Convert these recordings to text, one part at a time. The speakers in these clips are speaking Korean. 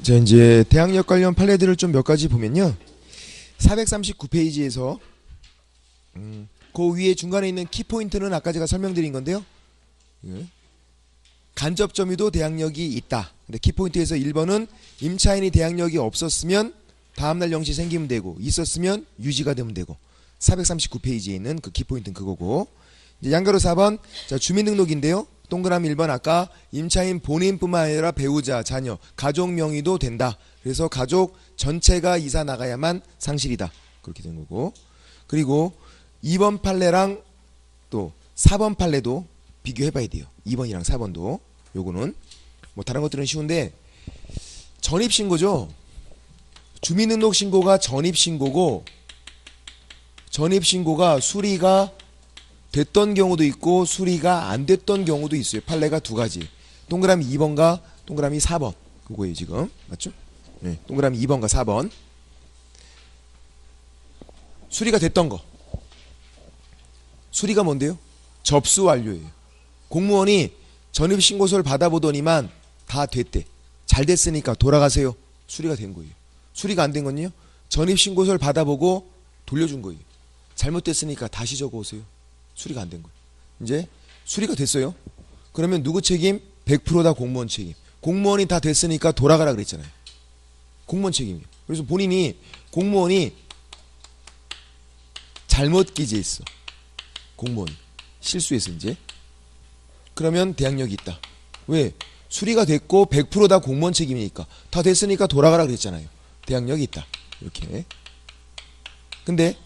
자, 이제 대항력 관련 판례들을 좀 몇 가지 보면요. 439페이지에서 그 위에 중간에 있는 키포인트는 아까 제가 설명드린 건데요. 간접 점유도 대항력이 있다. 근데 키포인트에서 1번은 임차인이 대항력이 없었으면 다음날 0시 생기면 되고, 있었으면 유지가 되면 되고, 439페이지에 있는 그 키포인트는 그거고, 이제 양가로 4번, 자, 주민등록인데요. 동그라미 1번 아까 임차인 본인뿐만 아니라 배우자, 자녀, 가족 명의도 된다. 그래서 가족 전체가 이사 나가야만 상실이다. 그렇게 된 거고. 그리고 2번 판례랑 또 4번 판례도 비교해 봐야 돼요. 2번이랑 4번도. 요거는 뭐 다른 것들은 쉬운데 전입신고죠. 주민등록신고가 전입신고고, 전입신고가 수리가 됐던 경우도 있고 수리가 안 됐던 경우도 있어요. 판례가 두 가지. 동그라미 2번과 동그라미 4번. 그거예요 지금. 맞죠? 네, 동그라미 2번과 4번. 수리가 됐던 거. 수리가 뭔데요? 접수 완료예요. 공무원이 전입신고서를 받아보더니만 다 됐대. 잘 됐으니까 돌아가세요. 수리가 된 거예요. 수리가 안 된 건요? 전입신고서를 받아보고 돌려준 거예요. 잘못됐으니까 다시 적어오세요. 수리가 안 된 거예요. 이제 수리가 됐어요. 그러면 누구 책임? 100%다 공무원 책임. 공무원이 다 됐으니까 돌아가라 그랬잖아요. 공무원 책임이에요. 그래서 본인이 공무원이 잘못 기재했어. 공무원 실수해서 이제. 그러면 대항력이 있다. 왜? 수리가 됐고 100%다 공무원 책임이니까. 다 됐으니까 돌아가라 그랬잖아요. 대항력이 있다. 이렇게. 근데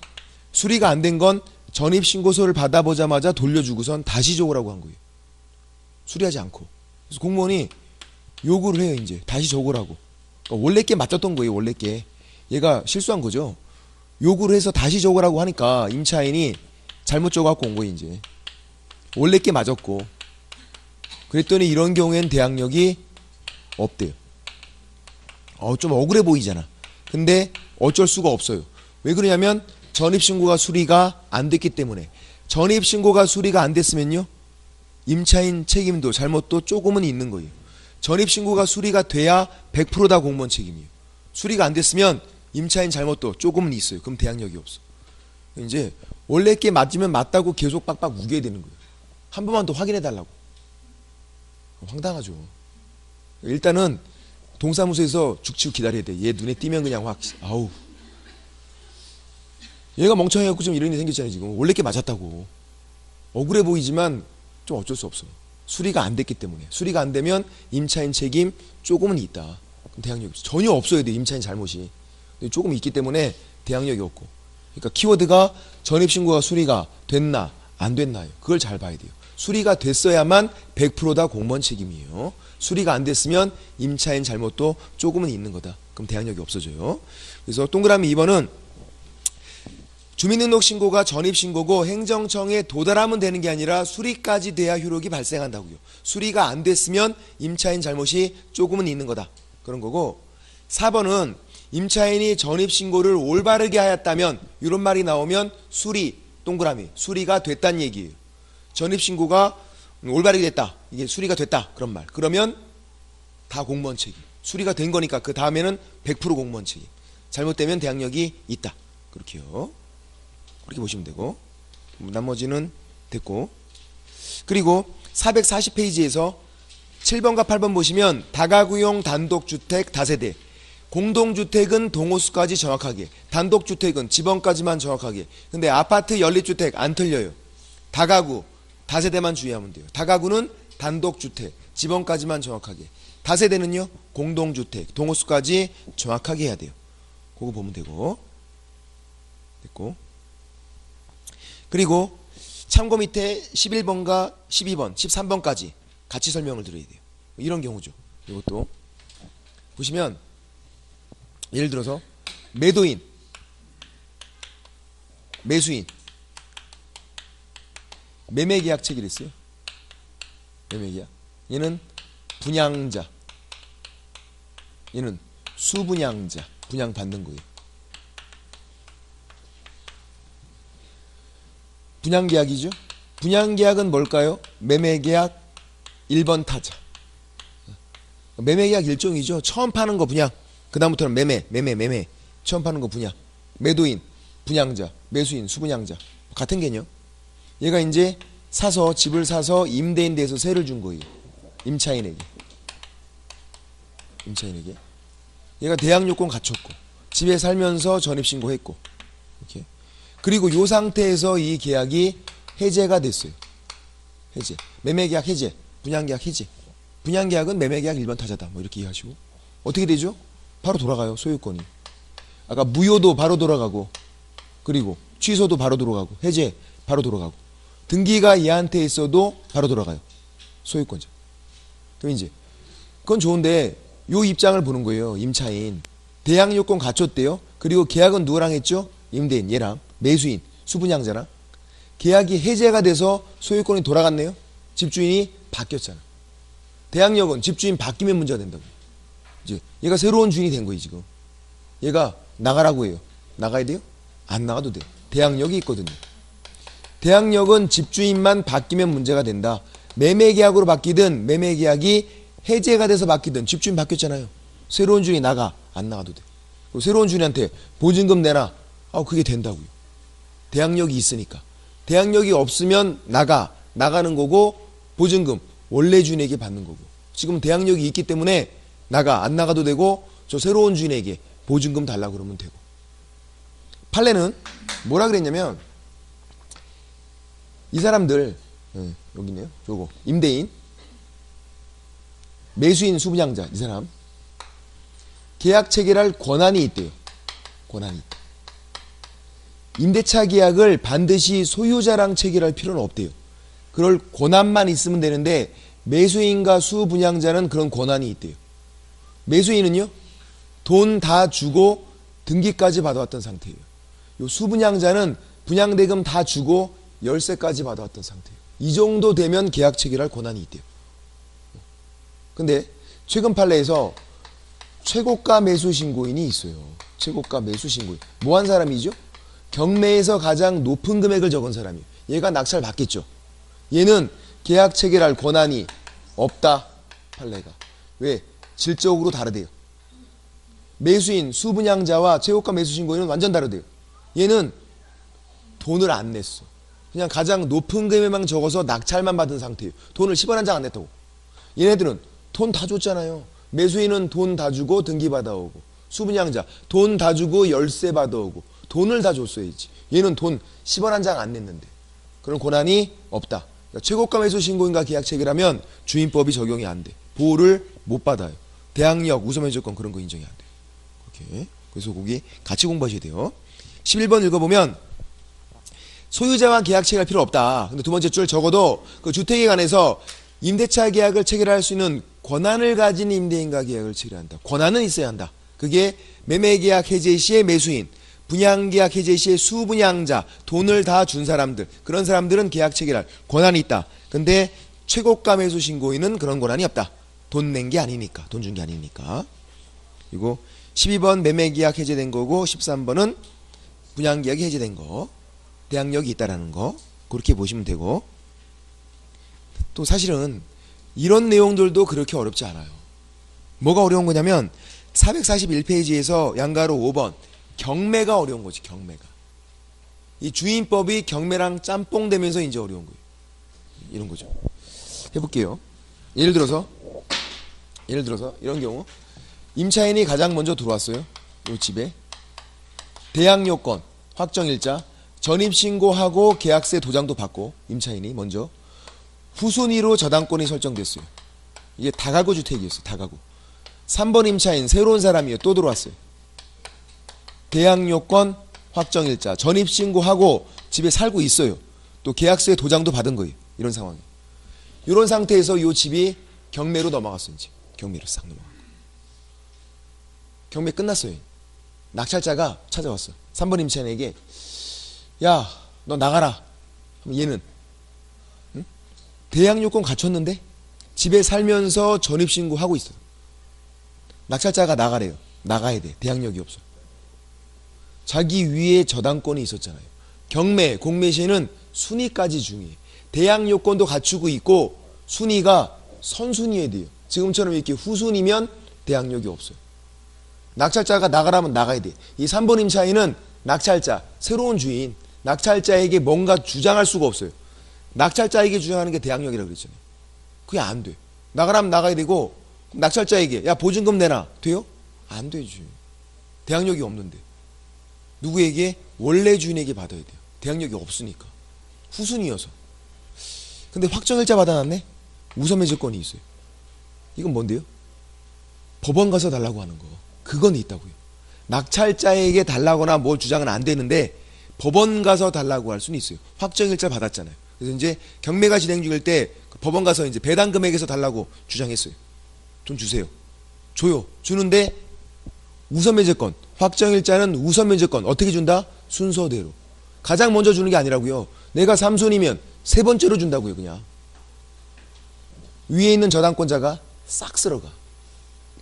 수리가 안 된 건 전입신고서를 받아보자마자 돌려주고선 다시 적으라고 한 거예요. 수리하지 않고. 그래서 공무원이 요구를 해요. 이제 다시 적으라고. 그러니까 원래 게 맞았던 거예요. 원래 게. 얘가 실수한 거죠. 요구를 해서 다시 적으라고 하니까 임차인이 잘못 적어갖고 온 거예요. 이제 원래 게 맞았고. 그랬더니 이런 경우엔 대항력이 없대요. 좀 억울해 보이잖아. 근데 어쩔 수가 없어요. 왜 그러냐면 전입신고가 수리가 안 됐기 때문에. 전입신고가 수리가 안 됐으면요, 임차인 책임도 잘못도 조금은 있는 거예요. 전입신고가 수리가 돼야 100%다 공무원 책임이에요. 수리가 안 됐으면 임차인 잘못도 조금은 있어요. 그럼 대항력이 없어. 이제 원래 게 맞으면 맞다고 계속 빡빡 우겨야 되는 거예요. 한 번만 더 확인해 달라고. 황당하죠. 일단은 동사무소에서 죽치고 기다려야 돼. 얘 눈에 띄면 그냥 확, 아우. 얘가 멍청해갖고 좀 이런 일이 생겼잖아요. 지금 원래 게 맞았다고. 억울해 보이지만 좀 어쩔 수 없어. 수리가 안 됐기 때문에. 수리가 안 되면 임차인 책임 조금은 있다. 그럼 대항력이 없어. 전혀 없어야 돼. 임차인 잘못이. 근데 조금 있기 때문에 대항력이 없고. 그러니까 키워드가 전입신고가 수리가 됐나 안 됐나요. 그걸 잘 봐야 돼요. 수리가 됐어야만 100%다 공무원 책임이에요. 수리가 안 됐으면 임차인 잘못도 조금은 있는 거다. 그럼 대항력이 없어져요. 그래서 동그라미 2번은 주민등록신고가 전입신고고 행정청에 도달하면 되는 게 아니라 수리까지 돼야 효력이 발생한다고요. 수리가 안 됐으면 임차인 잘못이 조금은 있는 거다. 그런 거고, 4번은 임차인이 전입신고를 올바르게 하였다면, 이런 말이 나오면 수리, 동그라미, 수리가 됐다는 얘기예요. 전입신고가 올바르게 됐다. 이게 수리가 됐다. 그런 말. 그러면 다 공무원 책임. 수리가 된 거니까 그 다음에는 100% 공무원 책임. 잘못되면 대항력이 있다. 그렇게요. 그렇게 보시면 되고, 나머지는 됐고. 그리고 440페이지에서 7번과 8번 보시면 다가구용 단독주택 다세대, 공동주택은 동호수까지 정확하게, 단독주택은 지번까지만 정확하게. 근데 아파트 연립주택 안 틀려요. 다가구 다세대만 주의하면 돼요. 다가구는 단독주택 지번까지만 정확하게, 다세대는요 공동주택 동호수까지 정확하게 해야 돼요. 그거 보면 되고. 됐고. 그리고 참고 밑에 11번과 12번, 13번까지 같이 설명을 드려야 돼요. 이런 경우죠. 이것도 보시면 예를 들어서 매도인, 매수인, 매매계약 체결 있어요. 매매계약. 얘는 분양자, 얘는 수분양자, 분양받는 거예요. 분양계약이죠. 분양계약은 뭘까요? 매매계약 1번 타자. 매매계약 일종이죠. 처음 파는 거 분양. 그 다음부터는 매매. 처음 파는 거 분양. 매도인, 분양자, 매수인, 수분양자. 같은 개념. 얘가 이제 사서, 집을 사서 임대인 대해서 세를 준 거예요. 임차인에게. 얘가 대항 요건 갖췄고, 집에 살면서 전입신고했고, 이렇게. 그리고 요 상태에서 이 계약이 해제가 됐어요. 해제. 매매계약 해제, 분양계약 해제. 분양계약은 매매계약 1번 타자다. 뭐 이렇게 이해하시고. 어떻게 되죠? 바로 돌아가요, 소유권이. 아까 무효도 바로 돌아가고, 그리고 취소도 바로 돌아가고, 해제 바로 돌아가고, 등기가 얘한테 있어도 바로 돌아가요, 소유권자. 그럼 이제 그건 좋은데 요 입장을 보는 거예요. 임차인 대항 요건 갖췄대요. 그리고 계약은 누구랑 했죠? 임대인 얘랑, 매수인 수분양자랑. 계약이 해제가 돼서 소유권이 돌아갔네요. 집주인이 바뀌었잖아. 대항력은 집주인 바뀌면 문제가 된다고. 이제 얘가 새로운 주인이 된 거예요. 지금 얘가 나가라고 해요. 나가야 돼요? 안 나가도 돼. 대항력이 있거든요. 대항력은 집주인만 바뀌면 문제가 된다. 매매계약으로 바뀌든 매매계약이 해제가 돼서 바뀌든 집주인 바뀌었잖아요. 새로운 주인이 나가. 안 나가도 돼. 새로운 주인한테 보증금 내놔. 그게 된다고요. 대항력이 있으니까. 대항력이 없으면 나가는 거고, 보증금 원래 주인에게 받는 거고. 지금 대항력이 있기 때문에 안 나가도 되고, 저 새로운 주인에게 보증금 달라고 그러면 되고. 판례는 뭐라 그랬냐면, 이 사람들, 여기 있네요. 저거 임대인, 매수인, 수분양자, 이 사람 계약 체결할 권한이 있대요. 권한이 있다. 임대차 계약을 반드시 소유자랑 체결할 필요는 없대요. 그럴 권한만 있으면 되는데, 매수인과 수분양자는 그런 권한이 있대요. 매수인은요, 돈 다 주고 등기까지 받아왔던 상태예요. 요 수분양자는 분양대금 다 주고 열세까지 받아왔던 상태예요. 이 정도 되면 계약 체결할 권한이 있대요. 근데 최근 판례에서 최고가 매수 신고인이 있어요. 최고가 매수 신고인. 뭐 한 사람이죠? 경매에서 가장 높은 금액을 적은 사람이에요. 얘가 낙찰 받겠죠. 얘는 계약 체결할 권한이 없다. 판례가. 왜? 질적으로 다르대요. 매수인, 수분양자와 최고가 매수 신고인은 완전 다르대요. 얘는 돈을 안 냈어. 그냥 가장 높은 금액만 적어서 낙찰만 받은 상태예요. 돈을 10원 한 장 안 냈다고. 얘네들은 돈 다 줬잖아요. 매수인은 돈 다 주고 등기 받아오고, 수분양자 돈 다 주고 열세 받아오고, 돈을 다 줬어야지. 얘는 돈 10원 한 장 안 냈는데. 그런 권한이 없다. 그러니까 최고가 매수 신고인과 계약 체결하면 주인법이 적용이 안 돼. 보호를 못 받아요. 대항력, 우선의 조건 그런 거 인정이 안 돼요. 오케이. 그래서 거기 같이 공부하셔야 돼요. 11번 읽어보면 소유자와 계약 체결할 필요 없다. 근데 두 번째 줄 적어도 그 주택에 관해서 임대차 계약을 체결할 수 있는 권한을 가진 임대인과 계약을 체결한다. 권한은 있어야 한다. 그게 매매계약 해제 시의 매수인, 분양계약 해제 시의 수분양자, 돈을 다 준 사람들, 그런 사람들은 계약 체결할 권한이 있다. 근데 최고가 매수 신고인은 그런 권한이 없다. 돈 낸 게 아니니까, 돈 준 게 아니니까. 그리고 12번 매매계약 해제된 거고, 13번은 분양계약이 해제된 거, 대항력이 있다라는 거, 그렇게 보시면 되고. 또 사실은 이런 내용들도 그렇게 어렵지 않아요. 뭐가 어려운 거냐면 441페이지에서 양가로 5번 경매가 어려운 거지. 경매가. 이 주인법이 경매랑 짬뽕 되면서 이제 어려운 거예요. 이런 거죠. 해볼게요. 예를 들어서 이런 경우 임차인이 가장 먼저 들어왔어요. 요 집에 대항요건 확정일자 전입신고하고 계약세 도장도 받고, 임차인이 먼저 후순위로 저당권이 설정됐어요. 이게 다가구 주택이었어요. 다가구. 3번 임차인 새로운 사람이에요. 또 들어왔어요. 대항요건 확정일자 전입신고하고 집에 살고 있어요. 또 계약세 도장도 받은 거예요. 이런 상황이에요. 이런 상태에서 이 집이 경매로 넘어갔어요. 이제 경매로 싹 넘어간 거예요. 경매 끝났어요. 낙찰자가 찾아왔어. 3번 임차인에게 야, 너 나가라. 그럼 얘는 대항요건 갖췄는데 집에 살면서 전입신고하고 있어. 낙찰자가 나가래요. 나가야 돼. 대항력이 없어. 자기 위에 저당권이 있었잖아요. 경매, 공매 시에는 순위까지 중요해. 대항요건도 갖추고 있고 순위가 선순위여야 돼요. 지금처럼 이렇게 후순이면 대항력이 없어요. 낙찰자가 나가라면 나가야 돼. 이 3번 임차인은 낙찰자, 새로운 주인, 낙찰자에게 뭔가 주장할 수가 없어요. 낙찰자에게 주장하는 게 대항력이라고 그랬잖아요. 그게 안 돼. 나가라면 나가야 되고, 낙찰자에게 야 보증금 내놔. 돼요? 안 되지. 대항력이 없는데. 누구에게? 원래 주인에게 받아야 돼요. 대항력이 없으니까. 후순이어서. 근데 확정일자 받아놨네? 우선매제권이 있어요. 이건 뭔데요? 법원 가서 달라고 하는 거. 그건 있다고요. 낙찰자에게 달라거나 뭘 주장은 안 되는데 법원 가서 달라고 할 수는 있어요. 확정일자 받았잖아요. 그래서 이제 경매가 진행 중일 때 법원 가서 이제 배당 금액에서 달라고 주장했어요. 돈 주세요. 줘요. 주는데 우선매제권, 확정일자는 우선매제권 어떻게 준다? 순서대로. 가장 먼저 주는 게 아니라고요. 내가 3순이면 세 번째로 준다고요. 그냥 위에 있는 저당권자가 싹 쓸어가.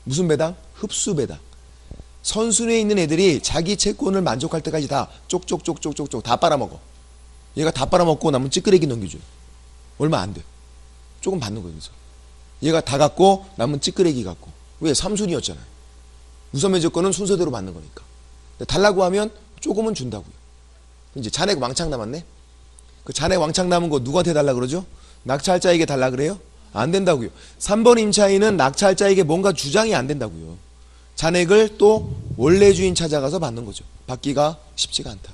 무슨 배당? 흡수 배당. 선순위에 있는 애들이 자기 채권을 만족할 때까지 다 쪽쪽쪽쪽쪽쪽 다 빨아먹어. 얘가 다 빨아먹고 남은 찌끄레기 넘겨줘요. 얼마 안 돼. 조금 받는 거예요. 그래서 얘가 다 갖고 남은 찌끄레기 갖고. 왜? 3순위였잖아요. 우선매제권은 순서대로 받는 거니까. 달라고 하면 조금은 준다고요. 이제 잔액 왕창 남았네. 그 잔액 왕창 남은 거 누구한테 달라 그러죠? 낙찰자에게 달라 그래요? 안 된다고요. 3번 임차인은 낙찰자에게 뭔가 주장이 안 된다고요. 잔액을 또 원래 주인 찾아가서 받는 거죠. 받기가 쉽지가 않다.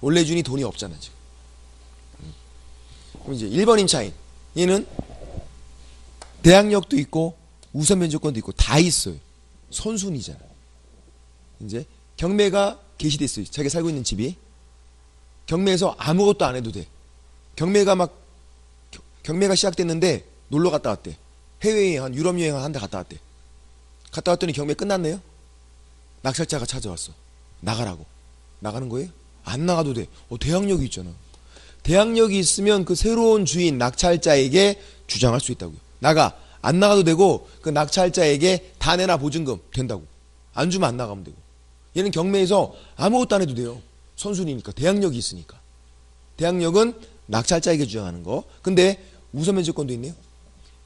원래 주인이 돈이 없잖아 지금. 그럼 이제 1번 임차인, 얘는 대항력도 있고 우선면제권도 있고 다 있어요. 선순위잖아. 이제 경매가 개시됐어요. 자기가 살고 있는 집이. 경매에서 아무것도 안 해도 돼. 경매가 시작됐는데 놀러 갔다 왔대. 해외여행, 한 유럽 여행 한 대 갔다 왔대. 갔다 왔더니 경매 끝났네요. 낙찰자가 찾아왔어. 나가라고. 나가는 거예요? 안 나가도 돼. 대항력이 있잖아. 대항력이 있으면 그 새로운 주인 낙찰자에게 주장할 수 있다고요. 나가. 안 나가도 되고 그 낙찰자에게 다 내놔 보증금 된다고. 안 주면 안 나가면 되고. 얘는 경매에서 아무것도 안 해도 돼요. 선순위니까. 대항력이 있으니까. 대항력은 낙찰자에게 주장하는 거. 근데 우선매제권도 있네요.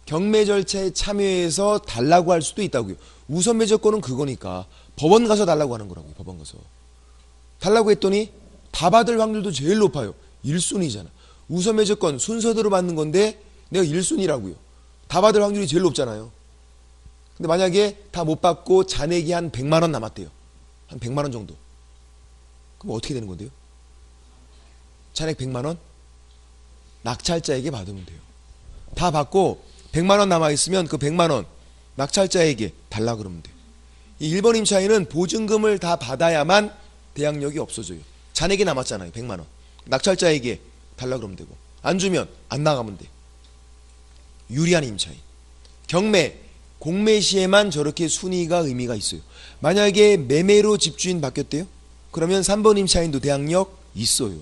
경매 절차에 참여해서 달라고 할 수도 있다고요. 우선매제권은 그거니까 법원 가서 달라고 하는 거라고요. 법원 가서. 달라고 했더니 다 받을 확률도 제일 높아요. 1순위잖아. 우선매제권 순서대로 받는 건데 내가 1순위라고요. 다 받을 확률이 제일 높잖아요. 근데 만약에 다 못 받고 잔액이 한 100만 원 남았대요. 한 100만 원 정도. 그럼 어떻게 되는 건데요? 잔액 100만 원? 낙찰자에게 받으면 돼요. 다 받고 100만 원 남아있으면 그 100만 원 낙찰자에게 달라 그러면 돼요. 이 1번 임차인은 보증금을 다 받아야만 대항력이 없어져요. 잔액이 남았잖아요. 100만 원. 낙찰자에게 달라 그러면 되고 안 주면 안 나가면 돼. 유리한 임차인. 경매, 공매 시에만 저렇게 순위가 의미가 있어요. 만약에 매매로 집주인 바뀌었대요? 그러면 3번 임차인도 대항력 있어요.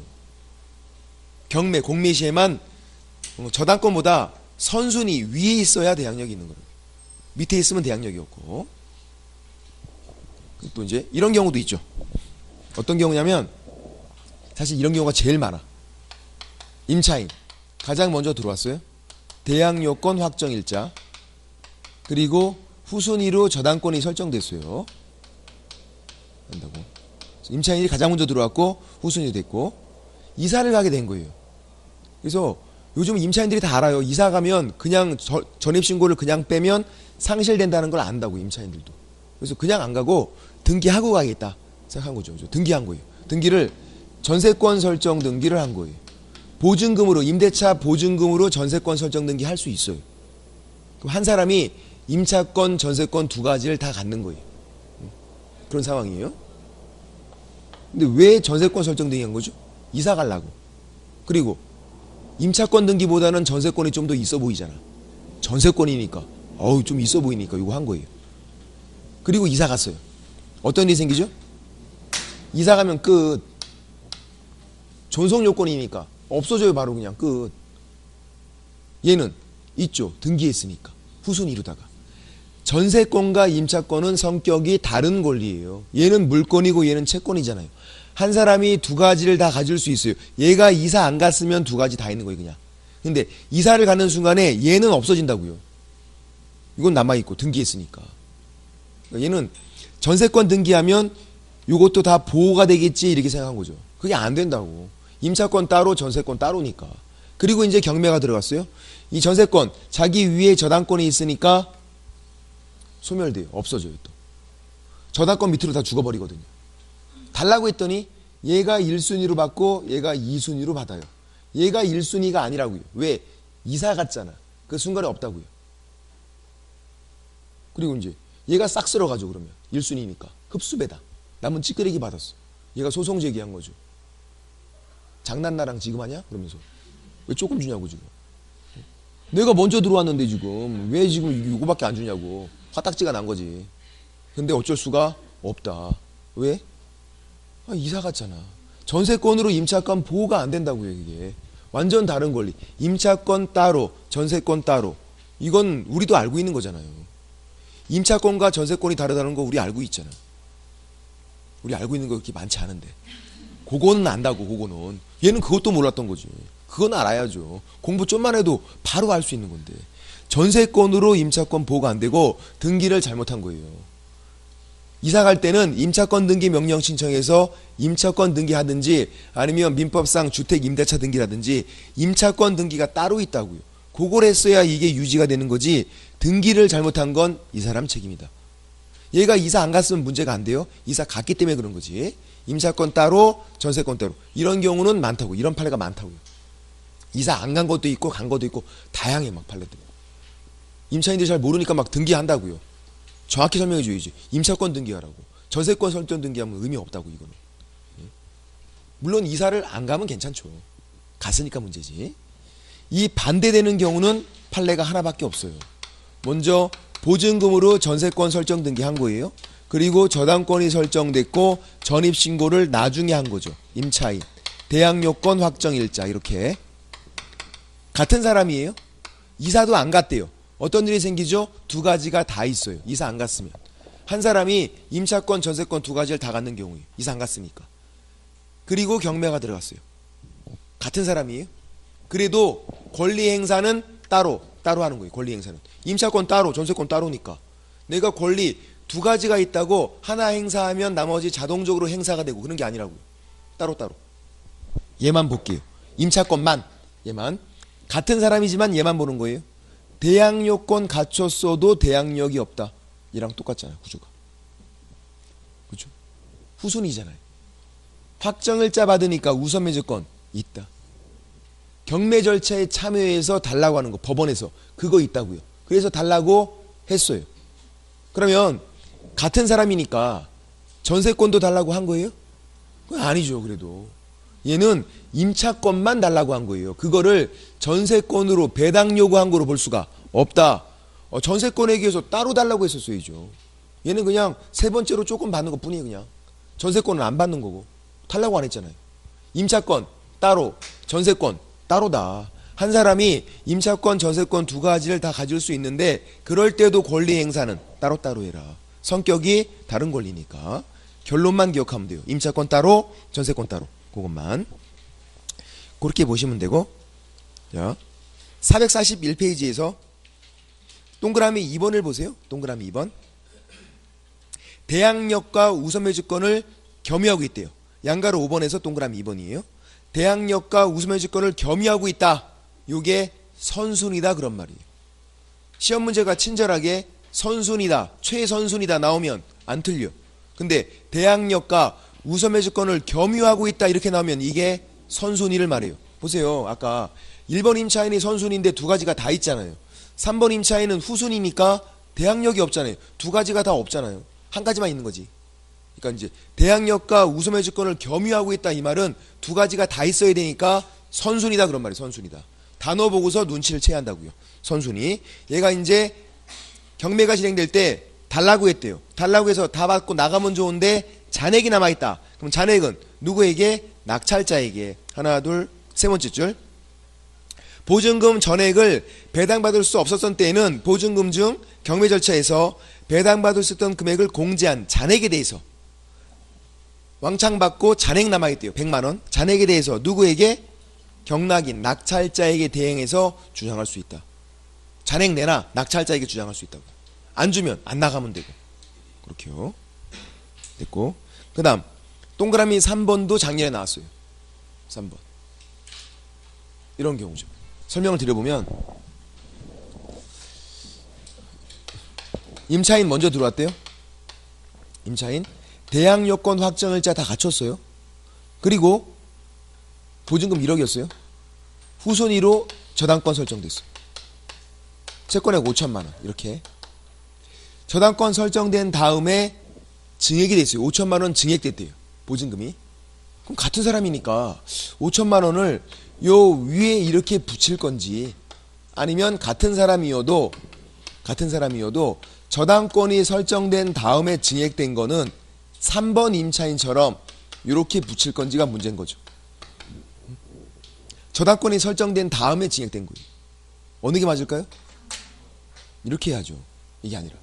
경매, 공매 시에만 저당권보다 선순위 위에 있어야 대항력이 있는 거예요. 밑에 있으면 대항력이 없고. 또 이제 이런 경우도 있죠. 어떤 경우냐면 사실 이런 경우가 제일 많아. 임차인 가장 먼저 들어왔어요. 대항요건 확정일자 그리고 후순위로 저당권이 설정됐어요. 한다고. 임차인이 가장 먼저 들어왔고 후순위 됐고 이사를 가게 된 거예요. 그래서 요즘 임차인들이 다 알아요. 이사 가면 그냥 전입신고를 그냥 빼면 상실된다는 걸 안다고 임차인들도. 그래서 그냥 안 가고 등기하고 가겠다 생각한 거죠. 등기한 거예요. 등기를 전세권 설정 등기를 한 거예요. 보증금으로 임대차 보증금으로 전세권 설정 등기 할 수 있어요. 그럼 한 사람이 임차권 전세권 두 가지를 다 갖는 거예요. 그런 상황이에요. 근데 왜 전세권 설정 등기 한 거죠? 이사 가려고. 그리고 임차권 등기보다는 전세권이 좀 더 있어 보이잖아. 전세권이니까 좀 있어 보이니까 이거 한 거예요. 그리고 이사 갔어요. 어떤 일이 생기죠? 이사 가면 끝. 존속 요건이니까 없어져요. 바로 그냥 끝. 얘는 있죠. 등기했으니까. 후순위로다가. 전세권과 임차권은 성격이 다른 권리예요. 얘는 물권이고 얘는 채권이잖아요. 한 사람이 두 가지를 다 가질 수 있어요. 얘가 이사 안 갔으면 두 가지 다 있는 거예요. 그냥. 근데 이사를 가는 순간에 얘는 없어진다고요. 이건 남아있고 등기했으니까. 그러니까 얘는 전세권 등기하면 이것도 다 보호가 되겠지 이렇게 생각한 거죠. 그게 안 된다고. 임차권 따로 전세권 따로니까. 그리고 이제 경매가 들어갔어요. 이 전세권 자기 위에 저당권이 있으니까 소멸돼요. 없어져요 또. 저당권 밑으로 다 죽어버리거든요. 달라고 했더니 얘가 1순위로 받고 얘가 2순위로 받아요. 얘가 1순위가 아니라고요. 왜? 이사 갔잖아. 그 순간에 없다고요. 그리고 이제 얘가 싹 쓸어가죠. 그러면 1순위니까 흡수배당. 남은 찌끄레기 받았어. 얘가 소송 제기한 거죠. 장난나랑 지금 하냐? 그러면서 왜 조금 주냐고 지금. 내가 먼저 들어왔는데 지금 왜 지금 이거밖에 안 주냐고 화딱지가 난 거지. 근데 어쩔 수가 없다. 왜? 이사 갔잖아. 전세권으로 임차권 보호가 안 된다고요. 이게 완전 다른 권리. 임차권 따로 전세권 따로. 이건 우리도 알고 있는 거잖아요. 임차권과 전세권이 다르다는 거 우리 알고 있잖아. 우리 알고 있는 거 그렇게 많지 않은데 그거는 안다고. 그거는 얘는 그것도 몰랐던 거지. 그건 알아야죠. 공부 좀만 해도 바로 알 수 있는 건데 전세권으로 임차권 보호가 안 되고 등기를 잘못한 거예요. 이사 갈 때는 임차권 등기 명령 신청해서 임차권 등기하든지 아니면 민법상 주택 임대차 등기라든지 임차권 등기가 따로 있다고요. 그걸 했어야 이게 유지가 되는 거지. 등기를 잘못한 건 이 사람 책임이다. 얘가 이사 안 갔으면 문제가 안 돼요. 이사 갔기 때문에 그런 거지. 임차권 따로 전세권 따로 이런 경우는 많다고. 이런 판례가 많다고요. 이사 안 간 것도 있고 간 것도 있고 다양해. 막 판례들이. 임차인들이 잘 모르니까 막 등기한다고요. 정확히 설명해 줘야지. 임차권 등기하라고. 전세권 설정 등기하면 의미 없다고. 이거는. 물론 이사를 안 가면 괜찮죠. 갔으니까 문제지. 이 반대되는 경우는 판례가 하나밖에 없어요. 먼저 보증금으로 전세권 설정 등기한 거예요. 그리고 저당권이 설정됐고 전입신고를 나중에 한 거죠. 임차인, 대항요건 확정일자 이렇게. 같은 사람이에요. 이사도 안 갔대요. 어떤 일이 생기죠? 두 가지가 다 있어요. 이사 안 갔으면. 한 사람이 임차권, 전세권 두 가지를 다 갖는 경우에 이사 안 갔으니까. 그리고 경매가 들어갔어요. 같은 사람이에요. 그래도 권리 행사는 따로 하는 거예요. 권리 행사는. 임차권 따로, 전세권 따로니까. 내가 권리 두 가지가 있다고 하나 행사하면 나머지 자동적으로 행사가 되고 그런 게 아니라고요. 따로. 얘만 볼게요. 임차권만. 얘만. 같은 사람이지만 얘만 보는 거예요. 대항요건 갖췄어도 대항력이 없다. 얘랑 똑같잖아요. 구조가. 그렇죠? 후순위잖아요. 확정일자 받으니까 우선매주권 있다. 경매 절차에 참여해서 달라고 하는 거 법원에서 그거 있다고요. 그래서 달라고 했어요. 그러면 같은 사람이니까 전세권도 달라고 한 거예요? 그건 아니죠. 그래도 얘는 임차권만 달라고 한 거예요. 그거를 전세권으로 배당 요구한 거로 볼 수가 없다. 전세권에 비해서 따로 달라고 했었어야죠. 얘는 그냥 세 번째로 조금 받는 것 뿐이에요. 그냥 전세권은 안 받는 거고 달라고 안 했잖아요. 임차권 따로 전세권 따로다. 한 사람이 임차권 전세권 두 가지를 다 가질 수 있는데 그럴 때도 권리 행사는 따로따로 해라. 성격이 다른 권리니까. 결론만 기억하면 돼요. 임차권 따로 전세권 따로. 그것만 그렇게 보시면 되고. 자, 441페이지에서 동그라미 2번을 보세요. 동그라미 2번. 대항력과 우선매주권을 겸유하고 있대요. 양가로 5번에서 동그라미 2번이에요. 대항력과 우선매주권을 겸유하고 있다. 요게 선순위다 그런 말이에요. 시험 문제가 친절하게 선순위다, 최선순위다 나오면 안 틀려. 근데 대항력과 우선매주권을 겸유하고 있다 이렇게 나오면 이게 선순위를 말해요. 보세요. 아까 1번 임차인이 선순위인데 두 가지가 다 있잖아요. 3번 임차인은 후순위니까 대항력이 없잖아요. 두 가지가 다 없잖아요. 한 가지만 있는 거지. 그러니까 이제 대항력과 우선매주권을 겸유하고 있다 이 말은 두 가지가 다 있어야 되니까 선순위다 그런 말이에요. 선순위다. 단어 보고서 눈치를 채야 한다고요. 선순위. 얘가 이제 경매가 진행될 때 달라고 했대요. 달라고 해서 다 받고 나가면 좋은데 잔액이 남아있다. 그럼 잔액은 누구에게? 낙찰자에게. 하나 둘 세 번째 줄. 보증금 전액을 배당받을 수 없었던 때에는 보증금 중 경매 절차에서 배당받을 수 있던 금액을 공제한 잔액에 대해서 왕창 받고 잔액 남아있대요. 100만원. 잔액에 대해서 누구에게? 경락인 낙찰자에게 대행해서 주장할 수 있다. 잔액 내나 낙찰자에게 주장할 수 있다고. 안 주면 안 나가면 되고. 그렇게요. 됐고. 그 다음 동그라미 3번도 작년에 나왔어요. 3번. 이런 경우죠. 설명을 드려보면 임차인 먼저 들어왔대요. 임차인 대항요건 확정일자 다 갖췄어요. 그리고 보증금 1억이었어요. 후손위로 저당권 설정됐어요. 채권액 5천만원 이렇게 저당권 설정된 다음에 증액이 됐어요. 5천만원 증액됐대요. 보증금이. 그럼 같은 사람이니까 5천만원을 요 위에 이렇게 붙일 건지 아니면 같은 사람이어도 저당권이 설정된 다음에 증액된 거는 3번 임차인처럼 이렇게 붙일 건지가 문제인 거죠. 저당권이 설정된 다음에 증액된 거예요. 어느 게 맞을까요? 이렇게 해야죠. 이게 아니라.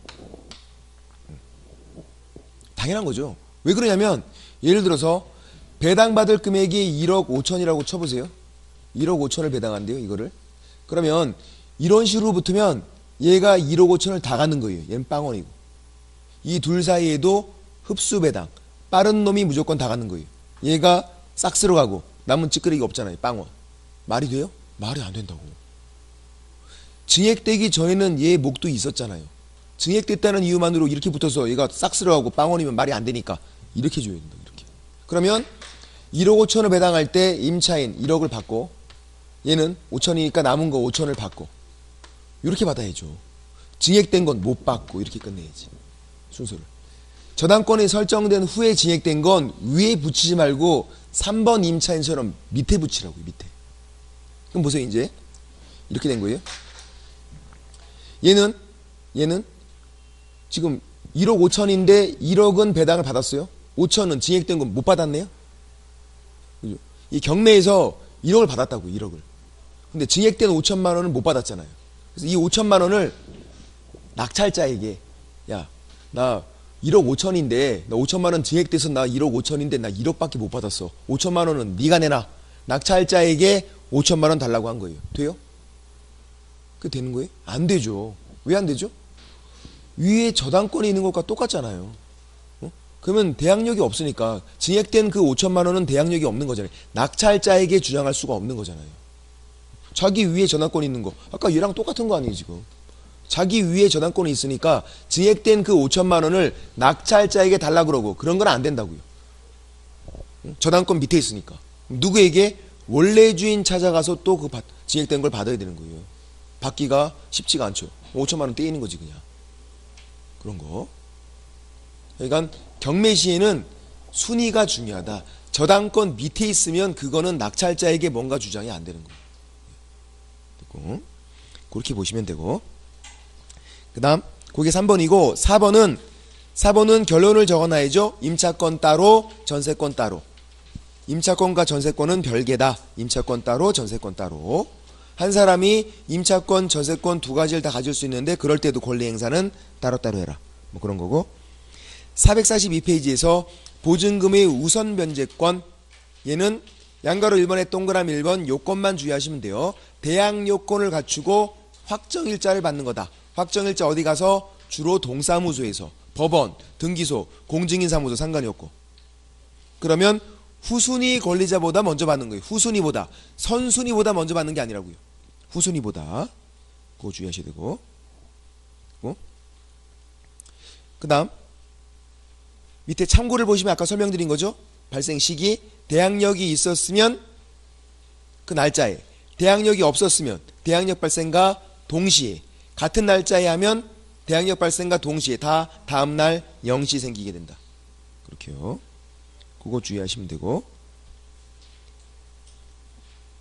당연한 거죠. 왜 그러냐면 예를 들어서 배당받을 금액이 1억 5천이라고 쳐보세요. 1억 5천을 배당한대요. 이거를. 그러면 이런 식으로 붙으면 얘가 1억 5천을 다 갖는 거예요. 얘는 빵원이고. 이 둘 사이에도 흡수 배당. 빠른 놈이 무조건 다 갖는 거예요. 얘가 싹 쓸어가고 남은 찌끄레기 없잖아요. 빵원. 말이 돼요? 말이 안 된다고. 증액되기 전에는 얘 목도 있었잖아요. 증액됐다는 이유만으로 이렇게 붙어서 얘가 싹 쓸어가고 빵원이면 말이 안 되니까 이렇게 줘야 된다. 이렇게. 그러면 1억 5천을 배당할 때 임차인 1억을 받고 얘는 5천이니까 남은 거 5천을 받고 이렇게 받아야죠. 증액된 건 못 받고 이렇게 끝내야지. 순서를. 저당권이 설정된 후에 증액된 건 위에 붙이지 말고 3번 임차인처럼 밑에 붙이라고요. 밑에. 그럼 보세요. 이제 이렇게 된 거예요. 얘는 지금 1억 5천인데 1억은 배당을 받았어요. 5천은 증액된 건 못 받았네요. 그죠? 이 경매에서 1억을 받았다고요. 1억을. 근데 증액된 5천만 원은 못 받았잖아요. 그래서 이 5천만 원을 낙찰자에게 야, 나 1억 5천인데 나 5천만 원 증액돼서 나 1억 5천인데 나 1억밖에 못 받았어. 5천만 원은 네가 내놔. 낙찰자에게 5천만 원 달라고 한 거예요. 돼요? 그게 되는 거예요? 안 되죠. 왜 안 되죠? 위에 저당권이 있는 것과 똑같잖아요. 그러면 대항력이 없으니까 증액된 그 5천만 원은 대항력이 없는 거잖아요. 낙찰자에게 주장할 수가 없는 거잖아요. 자기 위에 저당권이 있는 거 아까 얘랑 똑같은 거 아니에요 지금. 자기 위에 저당권이 있으니까 증액된 그 5천만 원을 낙찰자에게 달라 그러고 그런 건 안 된다고요. 저당권 밑에 있으니까. 누구에게? 원래 주인 찾아가서 또 그 증액된 걸 받아야 되는 거예요. 받기가 쉽지가 않죠. 5천만 원 떼이는 거지 그냥. 그런 거. 그러니까 경매 시에는 순위가 중요하다. 저당권 밑에 있으면 그거는 낙찰자에게 뭔가 주장이 안 되는 거예요. 됐고. 그렇게 보시면 되고. 그 다음 그게 3번이고 4번은 결론을 적어놔야죠. 임차권 따로 전세권 따로. 임차권과 전세권은 별개다. 임차권 따로 전세권 따로. 한 사람이 임차권 전세권 두 가지를 다 가질 수 있는데 그럴 때도 권리 행사는 따로따로 해라. 뭐 그런 거고. 442페이지에서 보증금의 우선 변제권. 얘는 양가로 1번에 동그라미 1번 요건만 주의하시면 돼요. 대항 요건을 갖추고 확정일자를 받는 거다. 확정일자 어디 가서? 주로 동사무소에서. 법원, 등기소, 공증인사무소 상관이 없고. 그러면 후순위 권리자보다 먼저 받는 거예요. 후순위보다. 선순위보다 먼저 받는 게 아니라고요. 후순위보다. 그거 주의하셔야 되고. 그 다음 밑에 참고를 보시면 아까 설명드린 거죠. 발생 시기. 대항력이 있었으면 그 날짜에. 대항력이 없었으면 대항력 발생과 동시에. 같은 날짜에 하면 대항력 발생과 동시에 다 다음날 0시 생기게 된다. 그렇게요. 그거 주의하시면 되고.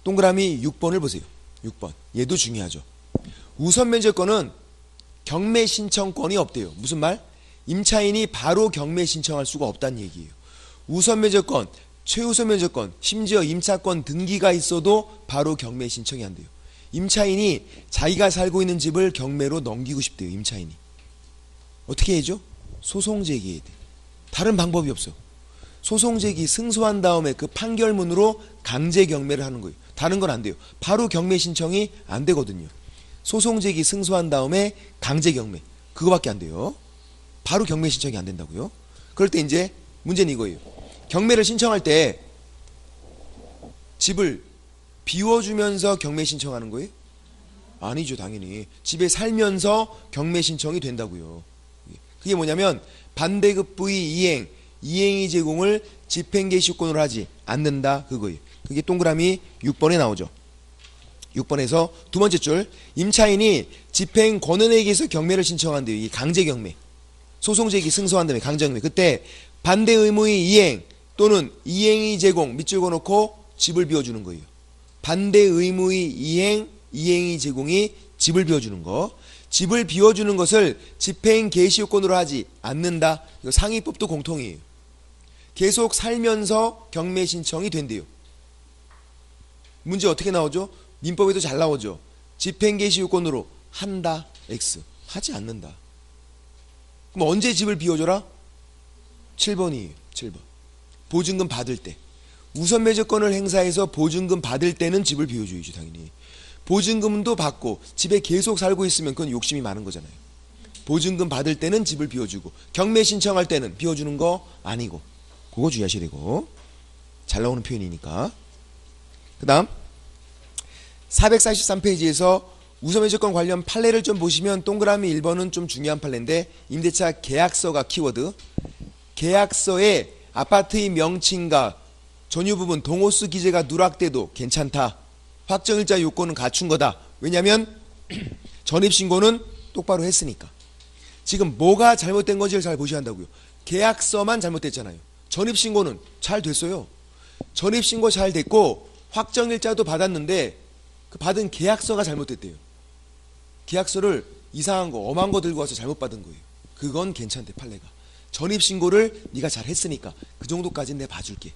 동그라미 6번을 보세요. 6번. 얘도 중요하죠. 우선 면제권은 경매 신청권이 없대요. 무슨 말? 임차인이 바로 경매 신청할 수가 없다는 얘기예요. 우선 면제권, 최우선 면제권, 심지어 임차권 등기가 있어도 바로 경매 신청이 안 돼요. 임차인이 자기가 살고 있는 집을 경매로 넘기고 싶대요. 임차인이. 어떻게 해야죠? 소송 제기해야 돼. 다른 방법이 없어. 소송 제기 승소한 다음에 그 판결문으로 강제 경매를 하는 거예요. 다른 건 안 돼요. 바로 경매 신청이 안 되거든요. 소송제기 승소한 다음에 강제 경매. 그거밖에 안 돼요. 바로 경매 신청이 안 된다고요. 그럴 때 이제 문제는 이거예요. 경매를 신청할 때 집을 비워주면서 경매 신청하는 거예요? 아니죠, 당연히. 집에 살면서 경매 신청이 된다고요. 그게 뭐냐면 반대급부의 이행의 제공을 집행개시권으로 하지 않는다, 그거예요. 그게 동그라미 6번에 나오죠. 6번에서 두 번째 줄, 임차인이 집행권은에게서 경매를 신청한대요. 이게 강제경매. 소송제기 승소한 다음에 강제경매. 그때 반대 의무의 이행 또는 이행의 제공 밑줄 그어놓고 집을 비워주는 거예요. 반대 의무의 이행의 제공이 집을 비워주는 거. 집을 비워주는 것을 집행개시요건으로 하지 않는다. 이거 상위법도 공통이에요. 계속 살면서 경매 신청이 된대요. 문제 어떻게 나오죠? 민법에도 잘 나오죠. 집행개시요건으로 한다, X. 하지 않는다. 그럼 언제 집을 비워줘라? 7번이에요. 7번. 보증금 받을 때. 우선 매저권을 행사해서 보증금 받을 때는 집을 비워줘야죠, 당연히. 보증금도 받고 집에 계속 살고 있으면 그건 욕심이 많은 거잖아요. 보증금 받을 때는 집을 비워주고 경매 신청할 때는 비워주는 거 아니고, 그거 주의하셔야 되고. 잘 나오는 표현이니까. 그 다음 443페이지에서 우선매저권 관련 판례를 좀 보시면 동그라미 1번은 좀 중요한 판례인데, 임대차 계약서가 키워드. 계약서에 아파트의 명칭과 전유 부분 동호수 기재가 누락돼도 괜찮다. 확정일자 요건은 갖춘 거다. 왜냐하면 전입신고는 똑바로 했으니까. 지금 뭐가 잘못된 건지를 잘 보셔야 한다고요. 계약서만 잘못됐잖아요. 전입신고는 잘 됐어요. 전입신고 잘 됐고 확정일자도 받았는데 그 받은 계약서가 잘못됐대요. 계약서를 이상한 거 엄한 거 들고 와서 잘못 받은 거예요. 그건 괜찮대, 판례가. 전입신고를 네가 잘 했으니까 그 정도까지는 내가 봐줄게.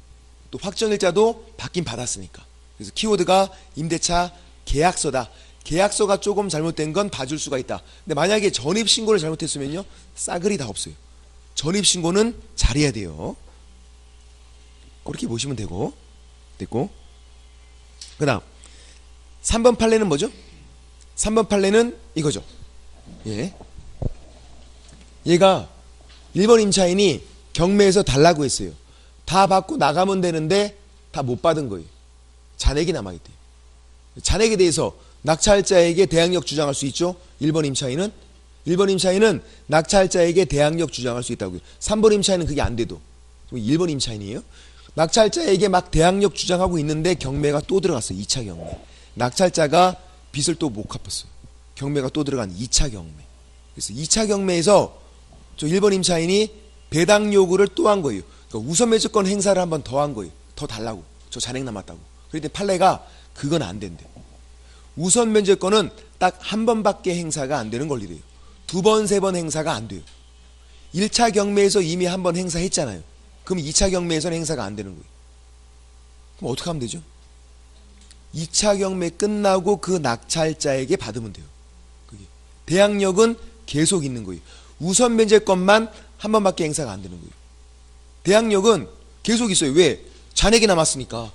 또 확정일자도 받긴 받았으니까. 그래서 키워드가 임대차 계약서다. 계약서가 조금 잘못된 건 봐줄 수가 있다. 근데 만약에 전입신고를 잘못했으면요, 싸그리 다 없어요. 전입신고는 잘해야 돼요. 그렇게 보시면 되고. 됐고. 그 다음 3번 판례는 뭐죠? 3번 판례는 이거죠. 예. 얘가 1번 임차인이 경매에서 달라고 했어요. 다 받고 나가면 되는데 다 못 받은 거예요. 잔액이 남아있대요. 잔액에 대해서 낙찰자에게 대항력 주장할 수 있죠. 1번 임차인은 낙찰자에게 대항력 주장할 수 있다고요. 3번 임차인은 그게 안 돼도. 1번 임차인이에요. 낙찰자에게 막 대항력 주장하고 있는데 경매가 또 들어갔어요. 2차 경매. 낙찰자가 빚을 또 못 갚았어요. 경매가 또 들어간 2차 경매. 그래서 2차 경매에서 저 1번 임차인이 배당 요구를 또 한 거예요. 그러니까 우선 매수권 행사를 한 번 더 한 거예요. 더 달라고. 저 잔액 남았다고. 그런데 판례가 그건 안 된대. 우선 면제권은 딱 한 번밖에 행사가 안 되는 권리래요. 두 번, 세 번 행사가 안 돼요. 1차 경매에서 이미 한 번 행사했잖아요. 그럼 2차 경매에서는 행사가 안 되는 거예요. 그럼 어떻게 하면 되죠? 2차 경매 끝나고 그 낙찰자에게 받으면 돼요. 그게. 대항력은 계속 있는 거예요. 우선 면제권만 한 번밖에 행사가 안 되는 거예요. 대항력은 계속 있어요. 왜? 잔액이 남았으니까.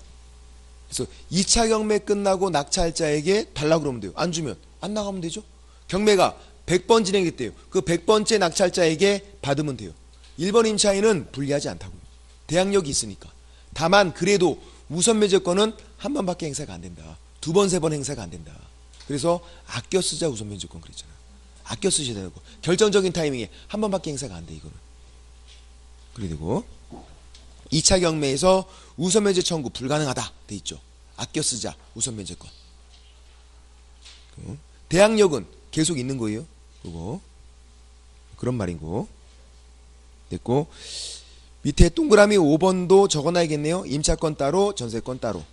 그래서 2차 경매 끝나고 낙찰자에게 달라고 그러면 돼요. 안 주면 안 나가면 되죠. 경매가 100번 진행됐대요. 그 100번째 낙찰자에게 받으면 돼요. 1번 임차인은 불리하지 않다고요. 대항력이 있으니까. 다만 그래도 우선 면제권은 한 번밖에 행사가 안 된다. 두 번, 세 번 행사가 안 된다. 그래서 아껴 쓰자 우선 면제권 그랬잖아. 아껴 쓰셔야 되는 거. 결정적인 타이밍에 한 번밖에 행사가 안 돼, 이거는. 그래 되고 2차 경매에서 우선 면제 청구 불가능하다 돼 있죠. 아껴 쓰자 우선 면제권. 대항력은 계속 있는 거예요. 그거 그런 말이고. 됐고 밑에 동그라미 5번도 적어놔야겠네요. 임차권 따로 전세권 따로.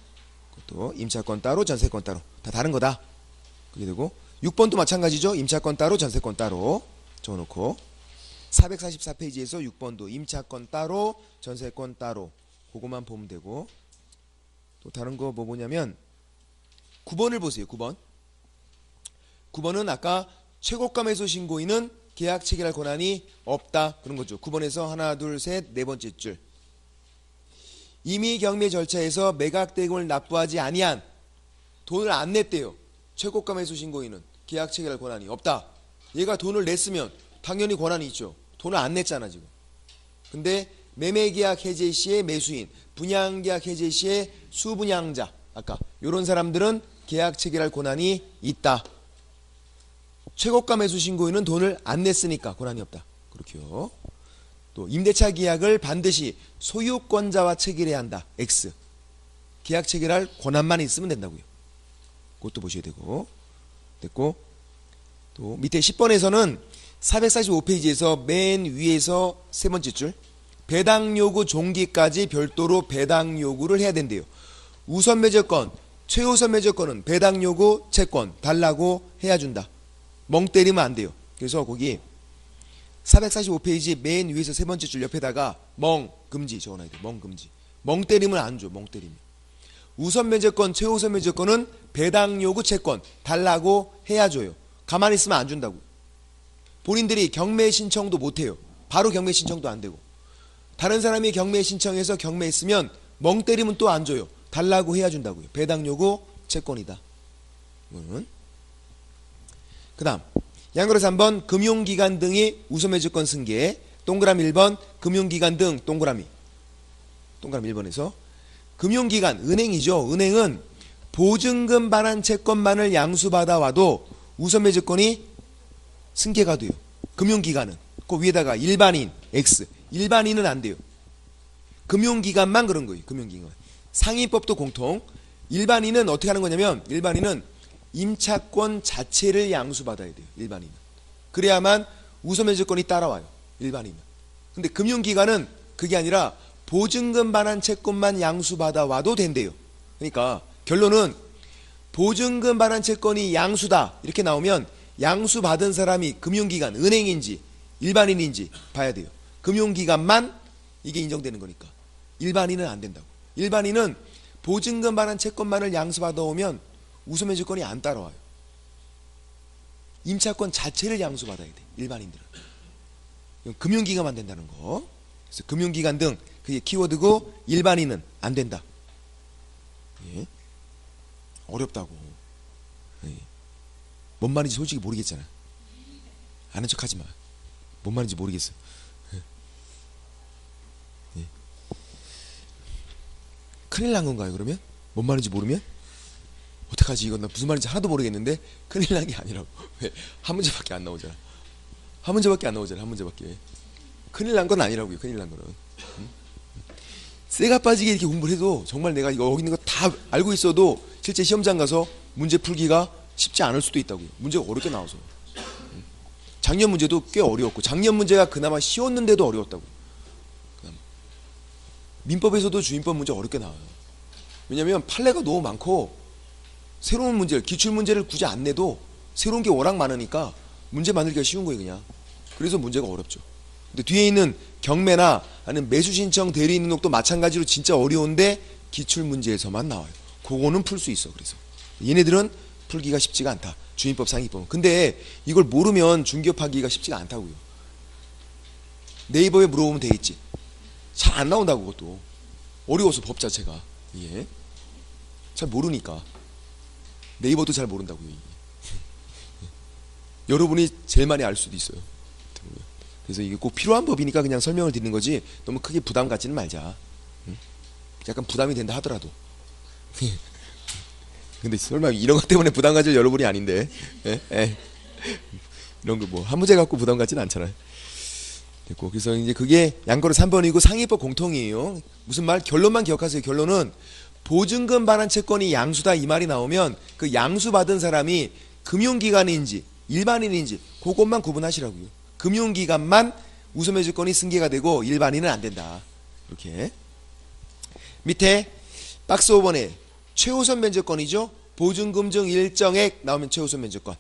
그것도 임차권 따로 전세권 따로. 다 다른 거다. 그게 되고 6번도 마찬가지죠. 임차권 따로 전세권 따로 적어놓고 444페이지에서 6번도 임차권 따로 전세권 따로. 그거만 보면 되고. 또 다른 거 뭐 보냐면 9번을 보세요. 9번. 9번은 아까 최고가 매수 신고인은 계약 체결할 권한이 없다. 그런 거죠. 9번에서 하나, 둘, 셋, 네 번째 줄. 이미 경매 절차에서 매각 대금을 납부하지 아니한 돈을 안 냈대요. 최고가 매수 신고인은. 계약 체결할 권한이 없다. 얘가 돈을 냈으면 당연히 권한이 있죠. 돈을 안 냈잖아 지금. 근데 매매계약 해제 시의 매수인, 분양계약 해제 시의 수분양자, 아까 요런 사람들은 계약 체결할 권한이 있다. 최고가 매수 신고인은 돈을 안 냈으니까 권한이 없다. 그렇게요. 또 임대차 계약을 반드시 소유권자와 체결해야 한다. X. 계약 체결할 권한만 있으면 된다고요. 그것도 보셔야 되고. 됐고. 또 밑에 10번에서는 445페이지에서 맨 위에서 세 번째 줄 배당 요구 종기까지 별도로 배당 요구를 해야 된대요. 우선 매저권, 최우선 매저권은 배당 요구 채권 달라고 해야 준다. 멍 때리면 안 돼요. 그래서 거기 445페이지 맨 위에서 세 번째 줄 옆에다가 멍 금지 적어놔야 돼. 멍 금지. 멍 때리면 안 줘. 멍 때리면. 우선 매저권, 최우선 매저권은 배당 요구 채권 달라고 해야 줘요. 가만히 있으면 안 준다고. 본인들이 경매 신청도 못 해요. 바로 경매 신청도 안 되고. 다른 사람이 경매 신청해서 경매했으면 멍 때리면 또 안 줘요. 달라고 해야 준다고요. 배당 요구 채권이다. 이거는. 그다음 양거래소 3번 금융기관 등이 우선 매저권 승계. 동그라미 1번 금융기관 등 동그라미 1번에서 금융기관 은행이죠. 은행은 보증금 반환 채권만을 양수받아 와도 우선 매저권이 승계가 돼요. 금융기관은 그 위에다가 일반인 X. 일반인은 안 돼요. 금융기관만 그런 거예요. 금융기관. 상위법도 공통. 일반인은 어떻게 하는 거냐면 일반인은 임차권 자체를 양수받아야 돼요. 일반인은. 그래야만 우선 매저권이 따라와요. 일반인은. 근데 금융기관은 그게 아니라 보증금 반환 채권만 양수받아 와도 된대요. 그러니까 결론은 보증금 반환 채권이 양수다 이렇게 나오면 양수받은 사람이 금융기관, 은행인지 일반인인지 봐야 돼요. 금융기관만 이게 인정되는 거니까. 일반인은 안 된다고. 일반인은 보증금 반환 채권만을 양수받아 오면 우선 매저권이 안 따라와요. 임차권 자체를 양수받아야 돼. 일반인들은. 금융기관만 된다는 거. 그래서 금융기관 등 그게 키워드고 일반인은 안 된다. 예. 어렵다고. 예. 뭔 말인지 솔직히 모르겠잖아. 아는 척 하지 마. 뭔 말인지 모르겠어. 예. 큰일 난 건가요 그러면? 뭔 말인지 모르면? 어떡하지 이건 나 무슨 말인지 하나도 모르겠는데 큰일 난 게 아니라고. 왜? 한 문제밖에 안 나오잖아. 한 문제밖에 안 나오잖아. 한 문제밖에. 큰일 난 건 아니라고요. 큰일 난 거는. 응? 쇠가 빠지게 이렇게 공부를 해도 정말 내가 이거 여기 있는 거 다 알고 있어도 실제 시험장 가서 문제 풀기가 쉽지 않을 수도 있다고요. 문제가 어렵게 나와서. 응? 작년 문제도 꽤 어려웠고 작년 문제가 그나마 쉬웠는데도 어려웠다고. 민법에서도 주임법 문제 어렵게 나와요. 왜냐면 판례가 너무 많고 새로운 문제를 기출문제를 굳이 안 내도 새로운 게 워낙 많으니까 문제 만들기가 쉬운 거예요 그냥. 그래서 문제가 어렵죠. 근데 뒤에 있는 경매나 아니면 매수신청 대리인등록도 마찬가지로 진짜 어려운데 기출문제에서만 나와요. 그거는 풀 수 있어. 그래서 얘네들은 풀기가 쉽지가 않다. 주임법 상위법. 근데 이걸 모르면 중개업하기가 쉽지가 않다고요. 네이버에 물어보면 되겠지. 잘 안 나온다고. 그것도 어려워서 법 자체가. 예. 잘 모르니까. 네이버도 잘 모른다고요. 이게. 여러분이 제일 많이 알 수도 있어요. 그래서 이게 꼭 필요한 법이니까 그냥 설명을 드리는 거지 너무 크게 부담 갖지는 말자. 응? 약간 부담이 된다 하더라도. 근데 설마 이런 것 때문에 부담 가질 여러분이 아닌데. 이런 거 뭐 한 문제 갖고 부담 갖지는 않잖아요. 됐고 그래서 이제 그게 양거래 3번이고 상위법 공통이에요. 무슨 말? 결론만 기억하세요. 결론은 보증금 반환 채권이 양수다 이 말이 나오면 그 양수 받은 사람이 금융기관인지 일반인인지 그것만 구분하시라고요. 금융기관만 우선 매저권이 승계가 되고 일반인은 안 된다. 이렇게 밑에 박스 5번에 최우선 매저권이죠. 보증금 중 일정액 나오면 최우선 매저권.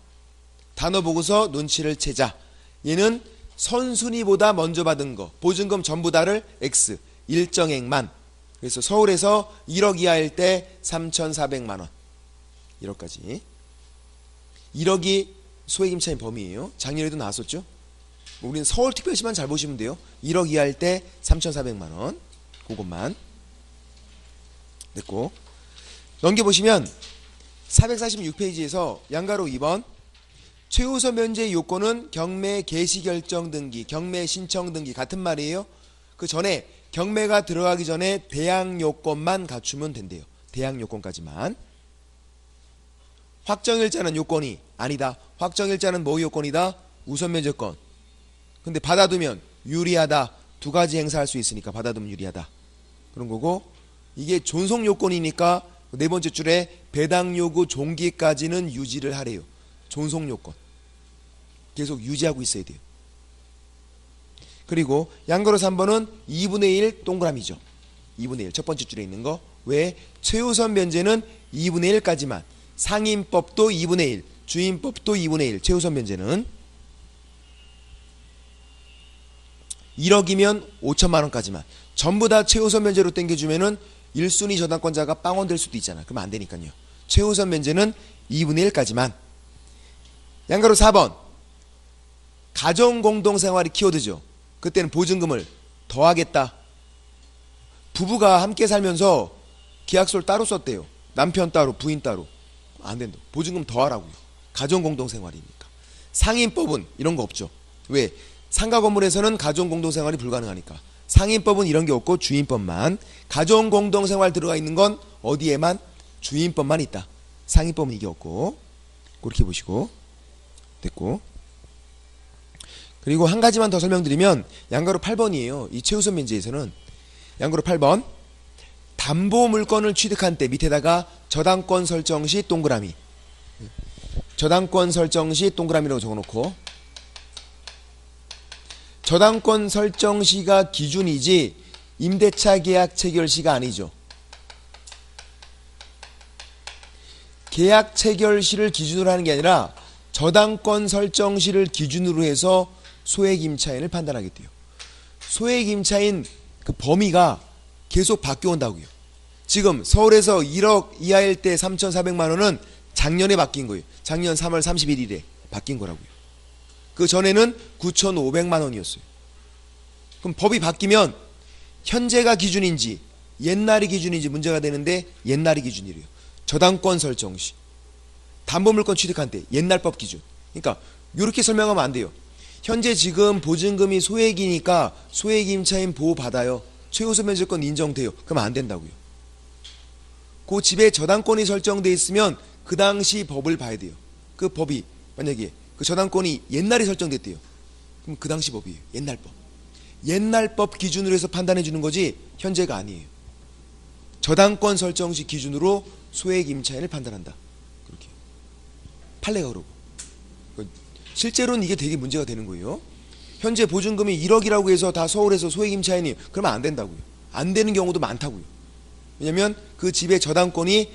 단어 보고서 눈치를 채자. 얘는 선순위보다 먼저 받은 거 보증금 전부 다를 X 일정액만. 그래서 서울에서 1억 이하일 때 3,400만원 1억까지 1억이 소액임차인 범위예요. 작년에도 나왔었죠. 우리는 서울특별시만 잘 보시면 돼요. 1억 이하일 때 3,400만원 그것만 됐고 넘겨보시면 446페이지에서 양가로 2번 최우선 면제 요건은 경매 개시 결정 등기, 경매 신청 등기 같은 말이에요. 그 전에 경매가 들어가기 전에 대항 요건만 갖추면 된대요. 대항 요건까지만. 확정일자는 요건이 아니다. 확정일자는 뭐 요건이다? 우선 면제권. 근데 받아두면 유리하다. 두 가지 행사할 수 있으니까 받아두면 유리하다. 그런 거고, 이게 존속 요건이니까 네 번째 줄에 배당 요구 종기까지는 유지를 하래요. 존속 요건. 계속 유지하고 있어야 돼요. 그리고 양거로 3번은 2분의 1 동그라미죠. 2분의 1 첫 번째 줄에 있는 거. 왜? 최우선 면제는 2분의 1까지만. 상인법도 2분의 1, 주인법도 2분의 1. 최우선 면제는 1억이면 5천만 원까지만. 전부 다 최우선 면제로 땡겨주면은 1순위 저당권자가 빵원 될 수도 있잖아. 그러면 안 되니까요. 최우선 면제는 2분의 1까지만. 양가로 4번. 가정공동생활이 키워드죠. 그때는 보증금을 더하겠다. 부부가 함께 살면서 계약서를 따로 썼대요. 남편 따로, 부인 따로. 안 된다. 보증금 더하라고요. 가정공동생활이니까. 상인법은 이런 거 없죠. 왜? 상가 건물에서는 가정공동생활이 불가능하니까. 상인법은 이런 게 없고 주인법만. 가정공동생활 들어가 있는 건 어디에만? 주인법만 있다. 상인법은 이게 없고. 그렇게 보시고. 됐고. 그리고 한 가지만 더 설명드리면 양가로 8번이에요. 이 최우선 면제에서는 양가로 8번. 담보 물건을 취득한 때 밑에다가 저당권 설정 시 동그라미. 저당권 설정 시 동그라미라고 적어놓고, 저당권 설정 시가 기준이지 임대차 계약 체결 시가 아니죠. 계약 체결 시를 기준으로 하는 게 아니라 저당권 설정 시를 기준으로 해서 소액 임차인을 판단하겠대요. 소액 임차인 그 범위가 계속 바뀌어온다고요. 지금 서울에서 1억 이하일 때 3,400만 원은 작년에 바뀐 거예요. 작년 3월 31일에 바뀐 거라고요. 그 전에는 9,500만 원이었어요. 그럼 법이 바뀌면 현재가 기준인지 옛날이 기준인지 문제가 되는데 옛날이 기준이래요. 저당권 설정 시. 담보물건 취득한 때 옛날법 기준. 그러니까 이렇게 설명하면 안 돼요. 현재 지금 보증금이 소액이니까 소액 임차인 보호 받아요. 최우선 면제권 인정돼요. 그러면 안 된다고요. 그 집에 저당권이 설정돼 있으면 그 당시 법을 봐야 돼요. 그 법이 만약에 그 저당권이 옛날에 설정됐대요. 그럼 그 당시 법이에요. 옛날법. 옛날법 기준으로 해서 판단해 주는 거지 현재가 아니에요. 저당권 설정 시 기준으로 소액 임차인을 판단한다. 그렇게. 판례가 그러고. 실제로는 이게 되게 문제가 되는 거예요. 현재 보증금이 1억이라고 해서 다 서울에서 소액 임차인이 그러면 안 된다고요. 안 되는 경우도 많다고요. 왜냐면 그 집의 저당권이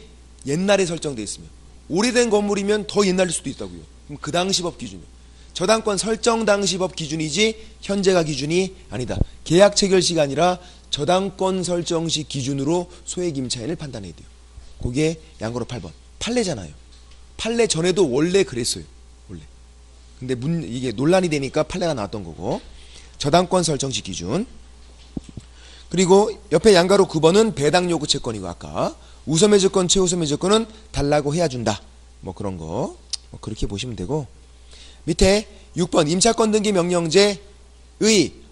옛날에 설정돼 있으면, 오래된 건물이면 더 옛날일 수도 있다고요. 그럼 그 당시 법 기준이요. 저당권 설정 당시 법 기준이지 현재가 기준이 아니다. 계약 체결 시가 아니라 저당권 설정 시 기준으로 소액 임차인을 판단해야 돼요. 그게 양거로 8번. 판례잖아요. 판례 전에도 원래 그랬어요. 원래. 근데 이게 논란이 되니까 판례가 나왔던 거고. 저당권 설정 시 기준. 그리고 옆에 양가로 9번은 배당 요구 채권이고, 아까 우선 매제권, 최우선 매제권은 달라고 해야 준다. 뭐 그런 거. 뭐 그렇게 보시면 되고, 밑에 6번 임차권 등기 명령제의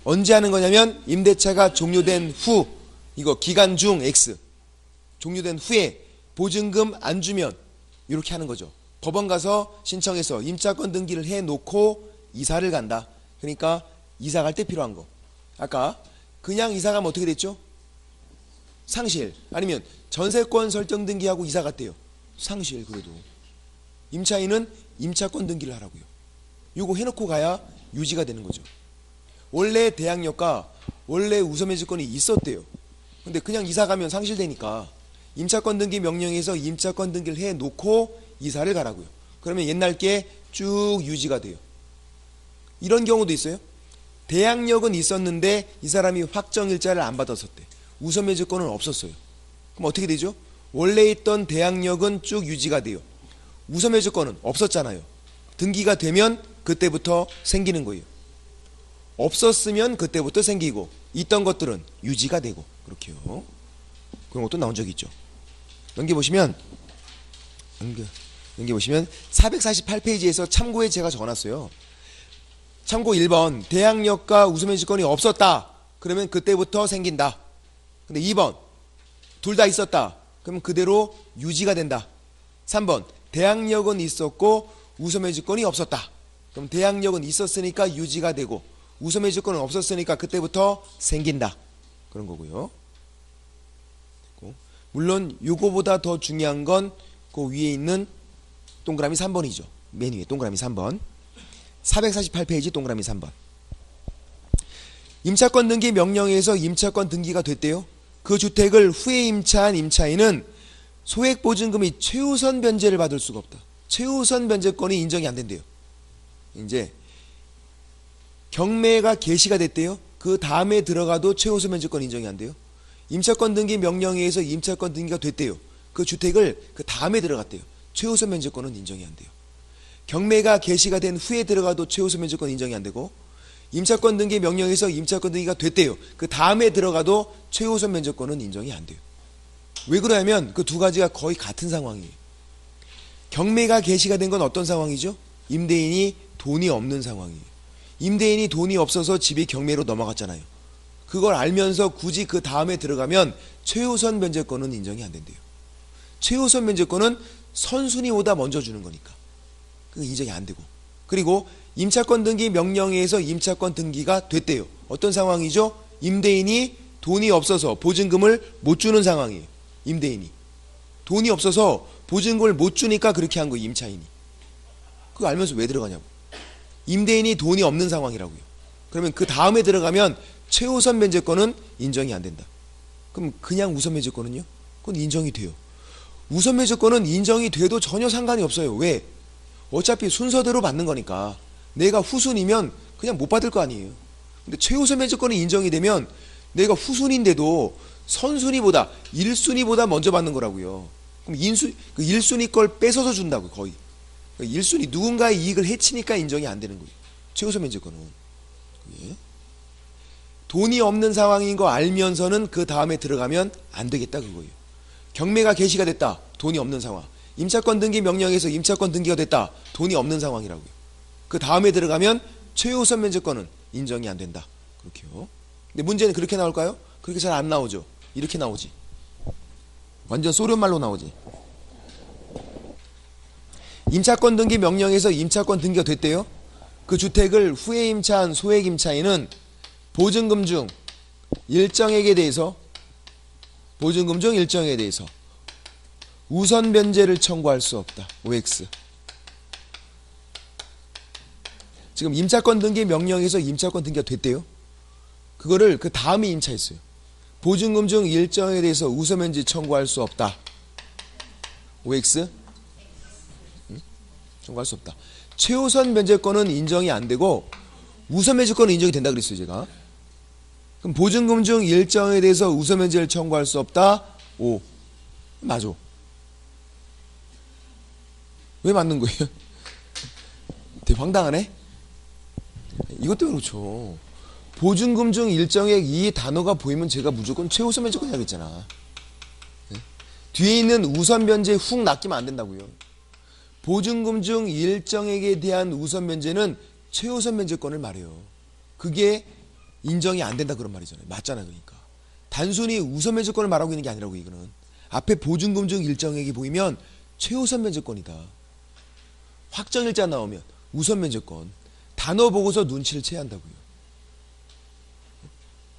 언제 하는 거냐면 임대차가 종료된 후, 이거 기간 중 X 종료된 후에 보증금 안 주면 이렇게 하는 거죠. 법원 가서 신청해서 임차권 등기를 해놓고 이사를 간다. 그러니까 이사 갈 때 필요한 거. 아까 그냥 이사 가면 어떻게 됐죠? 상실. 아니면 전세권 설정 등기하고 이사 갔대요. 상실. 그래도 임차인은 임차권 등기를 하라고요. 요거 해놓고 가야 유지가 되는 거죠. 원래 대항력과 원래 우선매제권이 있었대요. 근데 그냥 이사 가면 상실되니까 임차권 등기 명령에서 임차권 등기를 해놓고 이사를 가라고요. 그러면 옛날 게 쭉 유지가 돼요. 이런 경우도 있어요. 대항력은 있었는데 이 사람이 확정일자를 안 받았었대. 우선매제권은 없었어요. 그럼 어떻게 되죠? 원래 있던 대항력은 쭉 유지가 돼요. 우선매제권은 없었잖아요. 등기가 되면 그때부터 생기는 거예요. 없었으면 그때부터 생기고, 있던 것들은 유지가 되고, 그렇게요. 그런 것도 나온 적이 있죠. 넘겨보시면 여기 보시면 448페이지에서 참고에 제가 적어놨어요. 참고 1번 대항력과 우수면제권이 없었다. 그러면 그때부터 생긴다. 근데 2번 둘 다 있었다. 그러면 그대로 유지가 된다. 3번 대항력은 있었고 우수면제권이 없었다. 그럼 대항력은 있었으니까 유지가 되고 우수면제권은 없었으니까 그때부터 생긴다. 그런 거고요. 물론 요거보다 더 중요한 건 그 위에 있는 동그라미 3번이죠. 맨 위에 동그라미 3번. 448페이지 동그라미 3번. 임차권 등기 명령에서 임차권 등기가 됐대요. 그 주택을 후에 임차한 임차인은 소액보증금이 최우선 변제를 받을 수가 없다. 최우선 변제권이 인정이 안 된대요. 이제 경매가 개시가 됐대요. 그 다음에 들어가도 최우선 변제권 인정이 안 돼요. 임차권 등기 명령에 의해서 임차권 등기가 됐대요. 그 주택을 그 다음에 들어갔대요. 최우선 면제권은 인정이 안 돼요. 경매가 개시가 된 후에 들어가도 최우선 면제권 인정이 안 되고 임차권 등기 명령에 의해서 임차권 등기가 됐대요. 그 다음에 들어가도 최우선 면제권은 인정이 안 돼요. 왜 그러냐면 그 두 가지가 거의 같은 상황이에요. 경매가 개시가 된 건 어떤 상황이죠? 임대인이 돈이 없는 상황이에요. 임대인이 돈이 없어서 집이 경매로 넘어갔잖아요. 그걸 알면서 굳이 그 다음에 들어가면 최우선 변제권은 인정이 안 된대요. 최우선 변제권은 선순위보다 먼저 주는 거니까 그거 인정이 안 되고, 그리고 임차권 등기 명령에 의해서 임차권 등기가 됐대요. 어떤 상황이죠? 임대인이 돈이 없어서 보증금을 못 주는 상황이에요. 임대인이 돈이 없어서 보증금을 못 주니까 그렇게 한 거예요. 임차인이. 그거 알면서 왜 들어가냐고. 임대인이 돈이 없는 상황이라고요. 그러면 그 다음에 들어가면 최우선 변제권은 인정이 안 된다. 그럼 그냥 우선 변제권은요? 그건 인정이 돼요. 우선 변제권은 인정이 돼도 전혀 상관이 없어요. 왜? 어차피 순서대로 받는 거니까. 내가 후순이면 그냥 못 받을 거 아니에요. 근데 최우선 변제권이 인정이 되면 내가 후순인데도 선순위보다 1순위보다 먼저 받는 거라고요. 그럼 그 1순위 걸 뺏어서 준다고 거의. 1순위 누군가의 이익을 해치니까 인정이 안 되는 거예요. 최우선 변제권은. 예. 돈이 없는 상황인 거 알면서는 그 다음에 들어가면 안 되겠다 그거예요. 경매가 개시가 됐다. 돈이 없는 상황. 임차권 등기 명령에서 임차권 등기가 됐다. 돈이 없는 상황이라고요. 그 다음에 들어가면 최우선 면제권은 인정이 안 된다. 그렇게요. 근데 문제는 그렇게 나올까요? 그렇게 잘 안 나오죠. 이렇게 나오지. 완전 소련말로 나오지. 임차권 등기 명령에서 임차권 등기가 됐대요. 그 주택을 후에 임차한 소액 임차인은 보증금 중 일정액에 대해서 우선 변제를 청구할 수 없다. OX. 지금 임차권 등기 명령에서 임차권 등기가 됐대요. 그거를 그 다음에 임차했어요. 보증금 중 일정에 대해서 우선 변제 청구할 수 없다. OX. 청구할 수 없다. 최우선 변제권은 인정이 안 되고 우선 변제권은 인정이 된다 그랬어요 제가. 그럼 보증금 중 일정에 대해서 우선 변제를 청구할 수 없다. O. 맞아. 왜 맞는 거예요? 되게 황당하네. 이것도 그렇죠. 보증금 중 일정액 이 단어가 보이면 제가 무조건 최우선 변제권 해야겠잖아. 뒤에 있는 우선 변제 훅 낚이면 안 된다고요. 보증금 중 일정액에 대한 우선 변제는 최우선 변제권을 말해요. 그게 인정이 안 된다 그런 말이잖아요. 맞잖아요. 그러니까 단순히 우선 변제권을 말하고 있는 게 아니라고. 이거는 앞에 보증금 중 일정액이 보이면 최우선 변제권이다. 확정일자 나오면 우선 변제권. 단어 보고서 눈치를 채야 한다고요.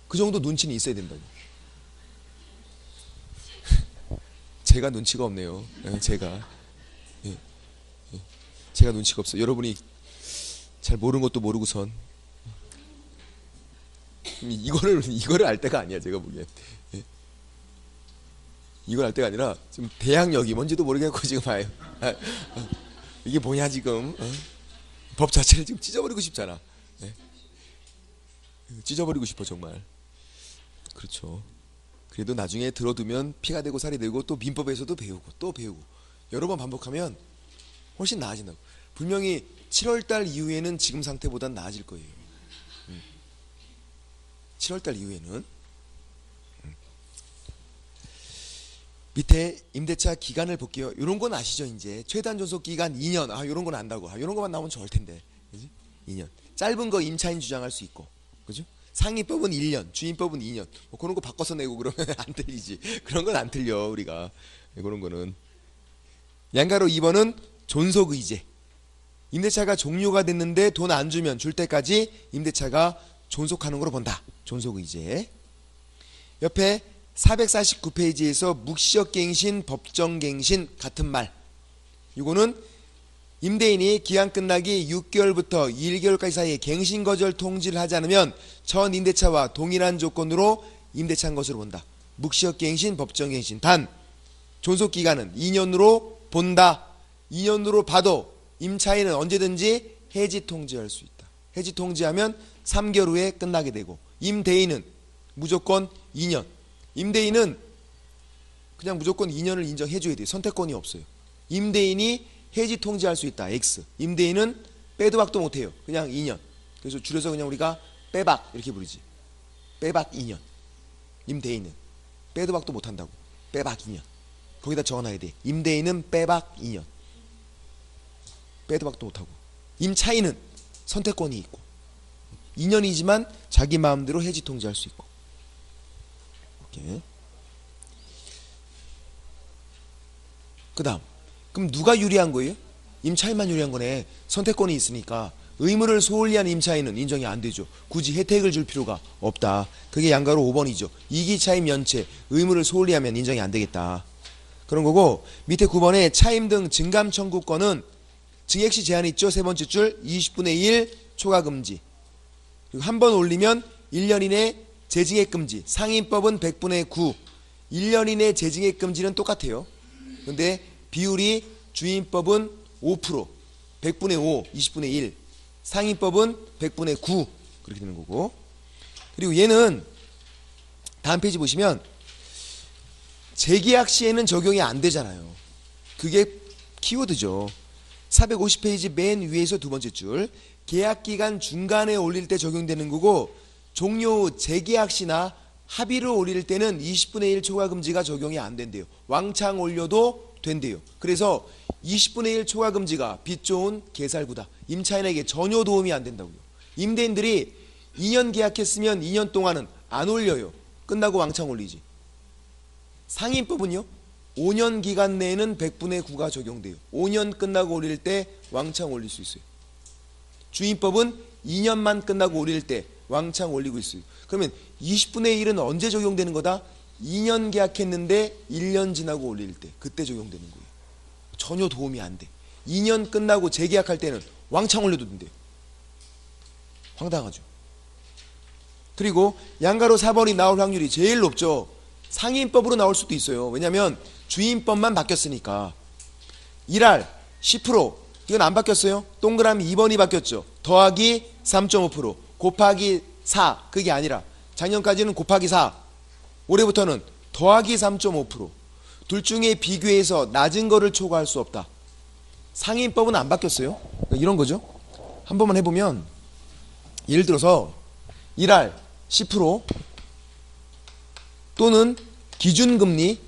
그 정도 눈치는 있어야 된다고. 제가 눈치가 없네요. 제가 눈치가 없어요. 여러분이 잘 모르는 것도 모르고선 이거를 알 때가 아니야. 제가 보기엔 이걸 알 때가 아니라 지금 대항력이 뭔지도 모르겠고 지금 봐요. 이게 뭐냐 지금. 법 자체를 지금 찢어버리고 싶잖아. 찢어버리고 싶어 정말. 그렇죠. 그래도 나중에 들어두면 피가 되고 살이 되고 또 민법에서도 배우고 또 배우고 여러 번 반복하면 훨씬 나아진다고. 분명히 7월달 이후에는 지금 상태보단 나아질 거예요. 7월달 이후에는. 밑에 임대차 기간을 볼게요. 이런 건 아시죠? 이제 최단 존속 기간 2년. 이런 건 안다고. 이런 거만 나오면 좋을 텐데. 그지? 2년. 짧은 거 임차인 주장할 수 있고. 그죠? 상위법은 1년, 주인법은 2년. 뭐 그런 거 바꿔서 내고 그러면 안 틀리지. 그런 건 안 틀려, 우리가. 그런 거는. 양가로 2번은 존속 의제. 임대차가 종료가 됐는데 돈 안 주면 줄 때까지 임대차가 존속하는 거로 본다. 존속 의제. 옆에 449페이지에서 묵시적갱신, 법정갱신 같은 말. 이거는 임대인이 기한 끝나기 6개월부터 1개월까지 사이에 갱신 거절 통지를 하지 않으면 전 임대차와 동일한 조건으로 임대차한 것으로 본다. 묵시적갱신, 법정갱신. 단 존속 기간은 2년으로 본다. 2년으로 봐도 임차인은 언제든지 해지 통지할 수 있다. 해지 통지하면 3개월 후에 끝나게 되고, 임대인은 무조건 2년. 임대인은 그냥 무조건 2년을 인정해줘야 돼요. 선택권이 없어요. 임대인이 해지 통지할 수 있다. X. 임대인은 빼도 박도 못해요. 그냥 2년. 그래서 줄여서 그냥 우리가 빼박 이렇게 부르지. 빼박 2년. 임대인은 빼도 박도 못한다고. 빼박 2년. 거기다 적어놔야 돼. 임대인은 빼박 2년. 빼도 박도 못하고. 임차인은 선택권이 있고 2년이지만 자기 마음대로 해지 통지할 수 있고. 이렇게. 그 다음, 그럼 누가 유리한 거예요? 임차인만 유리한 거네. 선택권이 있으니까. 의무를 소홀히 한 임차인은 인정이 안 되죠. 굳이 혜택을 줄 필요가 없다. 그게 양가로 5번이죠. 이기 차임 연체, 의무를 소홀히 하면 인정이 안 되겠다. 그런 거고, 밑에 9번에 차임 등 증감 청구권은 증액시 제한이 있죠. 세 번째 줄 20분의 1 초과 금지. 그리고 한 번 올리면 1년 이내 재증액 금지. 상임법은 100분의 9. 1년 이내 재증액 금지는 똑같아요. 근데 비율이 주임법은 5%, 100분의 5, 20분의 1. 상임법은 100분의 9. 그렇게 되는 거고. 그리고 얘는 다음 페이지 보시면 재계약 시에는 적용이 안 되잖아요. 그게 키워드죠. 450페이지 맨 위에서 두 번째 줄. 계약기간 중간에 올릴 때 적용되는 거고, 종료 후 재계약 시나 합의를 올릴 때는 20분의 1 초과 금지가 적용이 안 된대요. 왕창 올려도 된대요. 그래서 20분의 1 초과 금지가 빚 좋은 개살구다. 임차인에게 전혀 도움이 안 된다고요. 임대인들이 2년 계약했으면 2년 동안은 안 올려요. 끝나고 왕창 올리지. 상임법은요, 5년 기간 내에는 100분의 9가 적용돼요. 5년 끝나고 올릴 때 왕창 올릴 수 있어요. 주임법은 2년만 끝나고 올릴 때 왕창 올리고 있어요. 그러면 20분의 1은 언제 적용되는 거다? 2년 계약했는데 1년 지나고 올릴 때, 그때 적용되는 거예요. 전혀 도움이 안 돼. 2년 끝나고 재계약할 때는 왕창 올려도 된대요. 황당하죠. 그리고 양가로 4번이 나올 확률이 제일 높죠. 상임법으로 나올 수도 있어요. 왜냐하면 주임법만 바뀌었으니까. 1할 10%, 이건 안 바뀌었어요. 동그라미 2번이 바뀌었죠. 더하기 3.5% 곱하기 4, 그게 아니라 작년까지는 곱하기 4, 올해부터는 더하기 3.5%. 둘 중에 비교해서 낮은 거를 초과할 수 없다. 상임법은 안 바뀌었어요. 그러니까 이런 거죠. 한 번만 해보면, 예를 들어서 1할 10% 또는 기준금리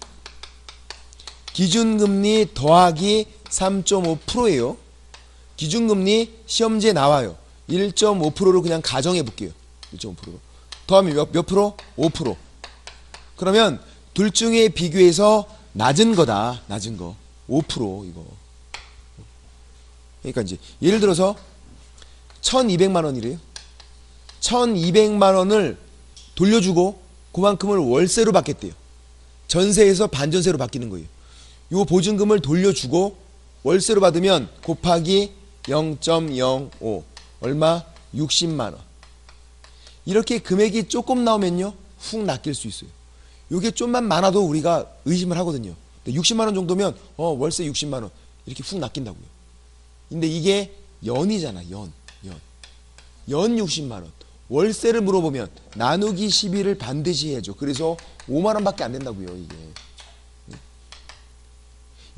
더하기 3.5%예요. 기준금리 시험지에 나와요. 1.5%를 그냥 가정해 볼게요. 1.5%로 더하면 몇 프로? 5%. 그러면 둘 중에 비교해서 낮은 거다. 낮은 거 5% 이거. 그러니까 이제 예를 들어서 1200만 원이래요. 1200만 원을 돌려주고 그만큼을 월세로 받겠대요. 전세에서 반전세로 바뀌는 거예요. 요 보증금을 돌려주고 월세로 받으면 곱하기 0.05 얼마? 60만 원. 이렇게 금액이 조금 나오면요, 훅 낚일 수 있어요. 요게 좀만 많아도 우리가 의심을 하거든요. 60만 원 정도면 월세 60만 원 이렇게 훅 낚인다고요. 근데 이게 연이잖아. 연 60만 원. 월세를 물어보면 나누기 12를 반드시 해야죠. 그래서 5만 원밖에 안 된다고요. 이게.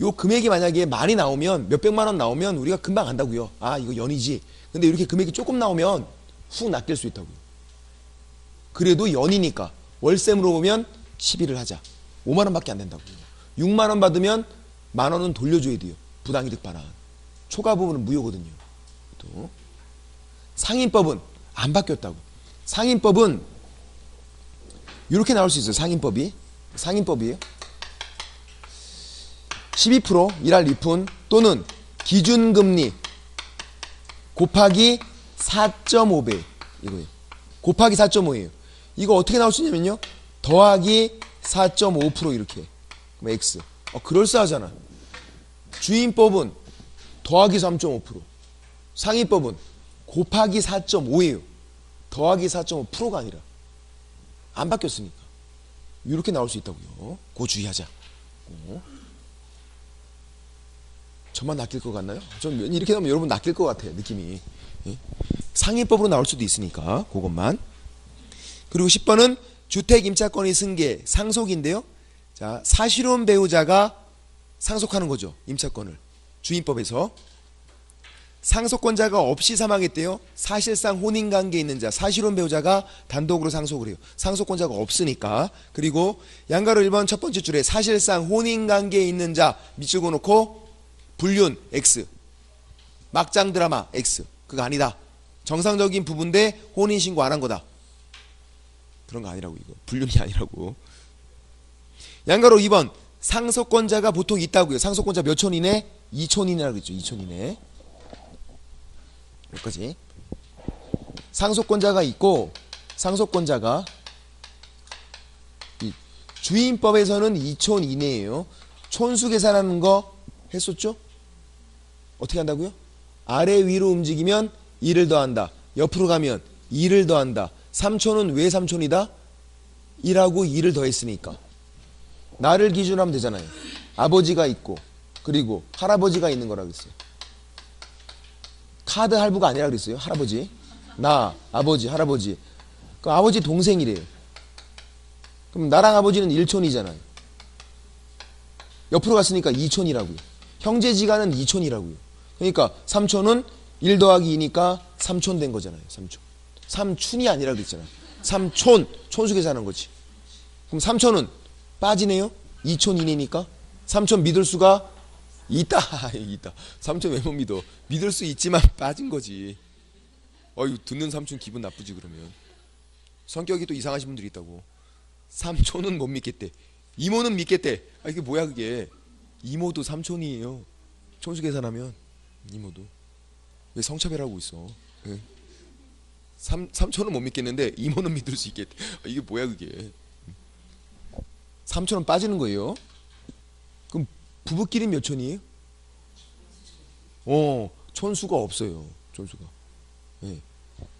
요 금액이 만약에 많이 나오면, 몇백만 원 나오면 우리가 금방 안다고요. 아, 이거 연이지. 근데 이렇게 금액이 조금 나오면 훅 낚일 수 있다고요. 그래도 연이니까 월세 물어보면 12를 하자. 5만 원밖에 안 된다고요. 6만 원 받으면 만 원은 돌려줘야 돼요. 부당이득 반환. 초과 부분은 무효거든요. 또 상인법은 안 바뀌었다고. 상인법은 이렇게 나올 수 있어요. 상인법이에요. 12% 일할 리푼 또는 기준금리 곱하기 4.5배 이거예요. 곱하기 4.5예요. 이거 어떻게 나올 수 있냐면요. 더하기 4.5% 이렇게. 그럼 X. 그럴싸하잖아. 주인법은 더하기 3.5%. 상인법은 곱하기 4.5예요. 더하기 4.5%가 아니라. 안 바뀌었으니까. 이렇게 나올 수 있다고요. 그거 주의하자. 저만 낚일 것 같나요? 전 이렇게 나오면 여러분 낚일 것 같아요. 느낌이. 예? 상인법으로 나올 수도 있으니까 그것만. 그리고 10번은 주택임차권의 승계 상속인데요. 자, 사실혼 배우자가 상속하는 거죠. 임차권을. 주인법에서. 상속권자가 없이 사망했대요. 사실상 혼인관계에 있는 자, 사실혼 배우자가 단독으로 상속을 해요. 상속권자가 없으니까. 그리고 양가로 1번 첫 번째 줄에 사실상 혼인관계에 있는 자 밑줄 그어놓고 불륜 X, 막장 드라마 X. 그거 아니다. 정상적인 부부인데 혼인신고 안 한 거다. 그런 거 아니라고. 이거 불륜이 아니라고. 양가로 2번 상속권자가 보통 있다고요. 상속권자 몇 촌 이내? 2촌 이내라고 했죠. 2촌 이내. 여기까지. 상속권자가 있고 상속권자가 주인법에서는 2촌 이내예요. 촌수 계산하는 거 했었죠? 어떻게 한다고요? 아래 위로 움직이면 1을 더한다. 옆으로 가면 2를 더한다. 3촌은 왜 3촌이다? 1하고 2를 더했으니까. 나를 기준으로 하면 되잖아요. 아버지가 있고 그리고 할아버지가 있는 거라고 했어요. 카드 할부가 아니라 그랬어요. 할아버지. 나, 아버지, 할아버지. 그 아버지 동생이래요. 그럼 나랑 아버지는 1촌이잖아요. 옆으로 갔으니까 2촌이라고요. 형제지간은 2촌이라고요. 그러니까 3촌은 1 더하기 2니까 3촌 된 거잖아요. 3촌. 3춘이 아니라 그랬잖아요. 3촌. 촌수 계산하는 거지. 그럼 3촌은 빠지네요. 2촌 이내니까. 3촌 믿을 수가 있다. 있다. 3촌 왜 못 믿어? 믿을 수 있지만 빠진 거지. 듣는 삼촌 기분 나쁘지 그러면. 성격이 또 이상하신 분들이 있다고. 삼촌은 못 믿겠대. 이모는 믿겠대. 이게 뭐야 그게. 이모도 삼촌이에요. 촌수 계산하면 이모도. 왜 성차별하고 있어. 네. 삼촌은 못 믿겠는데 이모는 믿을 수 있겠대. 이게 뭐야 그게. 삼촌은 빠지는 거예요. 그럼 부부끼리 몇 촌이에요? 촌수가 없어요. 촌수가. 네.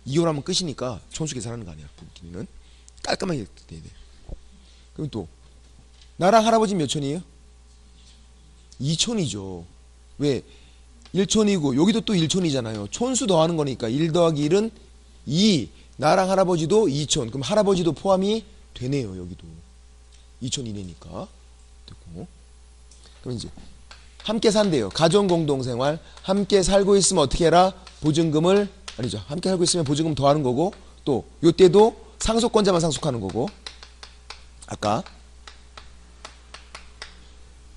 이혼하면 끝이니까 촌수 계산하는 거 아니야. 부부끼리는 깔끔하게 돼야 돼. 그럼 또 나랑 할아버지 몇 촌이에요? 2촌이죠. 왜? 1촌이고 여기도 또 1촌이잖아요. 촌수 더하는 거니까 1 더하기 1은 2. 나랑 할아버지도 2촌. 그럼 할아버지도 포함이 되네요. 여기도 2촌 이내니까. 됐고. 그럼 이제 함께 산대요. 가정공동생활. 함께 살고 있으면 어떻게 해라? 보증금을 아니죠. 함께 살고 있으면 보증금 더하는 거고, 또 요때도 상속권자만 상속하는 거고. 아까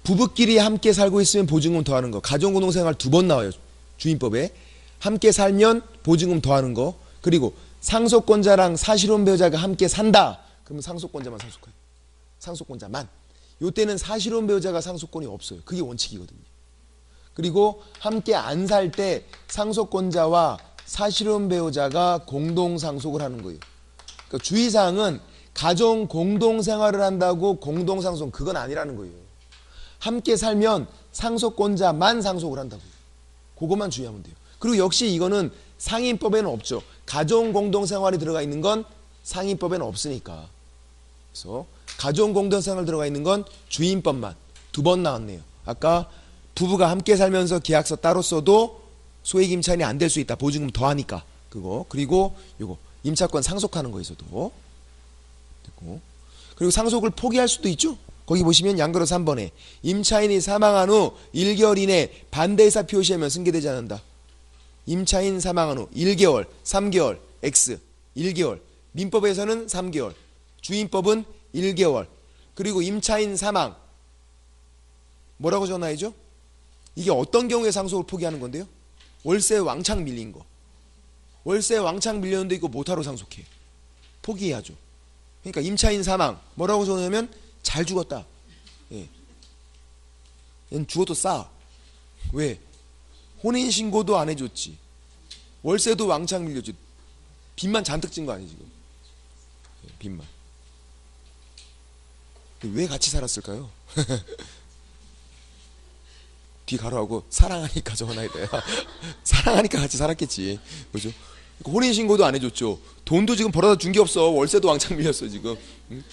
부부끼리 함께 살고 있으면 보증금 더하는 거. 가정공동생활 2번 나와요. 주인법에. 함께 살면 보증금 더하는 거. 그리고 상속권자랑 사실혼 배우자가 함께 산다. 그러면 상속권자만 상속해요. 상속권자만. 요때는 사실혼 배우자가 상속권이 없어요. 그게 원칙이거든요. 그리고 함께 안 살 때 상속권자와 사실혼 배우자가 공동 상속을 하는 거예요. 그러니까 주의사항은 가정 공동 생활을 한다고 공동 상속 그건 아니라는 거예요. 함께 살면 상속권자만 상속을 한다고요. 그것만 주의하면 돼요. 그리고 역시 이거는 상인법에는 없죠. 가정 공동 생활이 들어가 있는 건 상인법에는 없으니까. 그래서 가정 공동 생활 들어가 있는 건 주인법만 2번 나왔네요. 아까 부부가 함께 살면서 계약서 따로 써도 소액 임차인이 안 될 수 있다. 보증금 더하니까 그거. 그리고 요거 임차권 상속하는 거에서도 됐고. 그리고 상속을 포기할 수도 있죠. 거기 보시면 양가로 3번에 임차인이 사망한 후 1개월 이내 반대 의사 표시하면 승계되지 않는다. 임차인 사망한 후 1개월, 3개월, X 1개월. 민법에서는 3개월. 주인법은 1개월. 그리고 임차인 사망 뭐라고 적어놔야죠? 이게 어떤 경우에 상속을 포기하는 건데요? 월세 왕창 밀린 거. 월세 왕창 밀렸는데 이거 못하러 상속해. 포기해야죠. 그러니까 임차인 사망. 뭐라고 적어놓으면 잘 죽었다. 예. 얘는 죽어도 싸. 왜? 혼인신고도 안 해줬지. 월세도 왕창 밀렸지. 빚만 잔뜩 진 거 아니지 지금. 예, 빚만. 왜 같이 살았을까요? 뒤 가로하고 사랑하니까 적어놔야 돼. 사랑하니까 같이 살았겠지. 그죠? 혼인신고도 안 해줬죠. 돈도 지금 벌어다 준 게 없어. 월세도 왕창 밀렸어 지금. 응?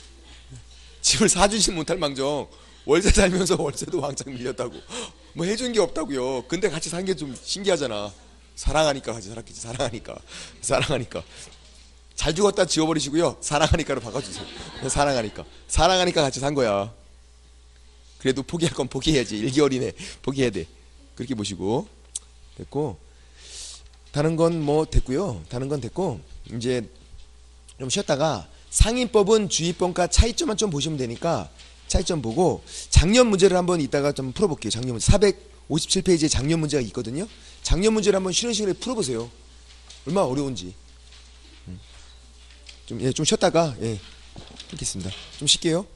집을 사주진 못할 망정 월세 살면서 월세도 왕창 밀렸다고. 뭐 해준 게 없다고요. 근데 같이 산 게 좀 신기하잖아. 사랑하니까 같이 살았겠지. 사랑하니까 잘 죽었다 지워버리시고요. 사랑하니까로 바꿔주세요. 사랑하니까 같이 산 거야. 그래도 포기할 건 포기해야지. 1개월 이내 포기해야 돼. 그렇게 보시고. 됐고, 다른 건 뭐 됐고요. 다른 건 됐고, 이제 좀 쉬었다가 상인법은 주의법과 차이점만 좀 보시면 되니까 차이점 보고 작년 문제를 한번 이따가 좀 풀어볼게요. 작년 문제 457페이지에 작년 문제가 있거든요. 작년 문제를 한번 쉬는 시간에 풀어보세요. 얼마나 어려운지. 좀 쉬었다가, 예, 끊겠습니다. 좀 쉴게요.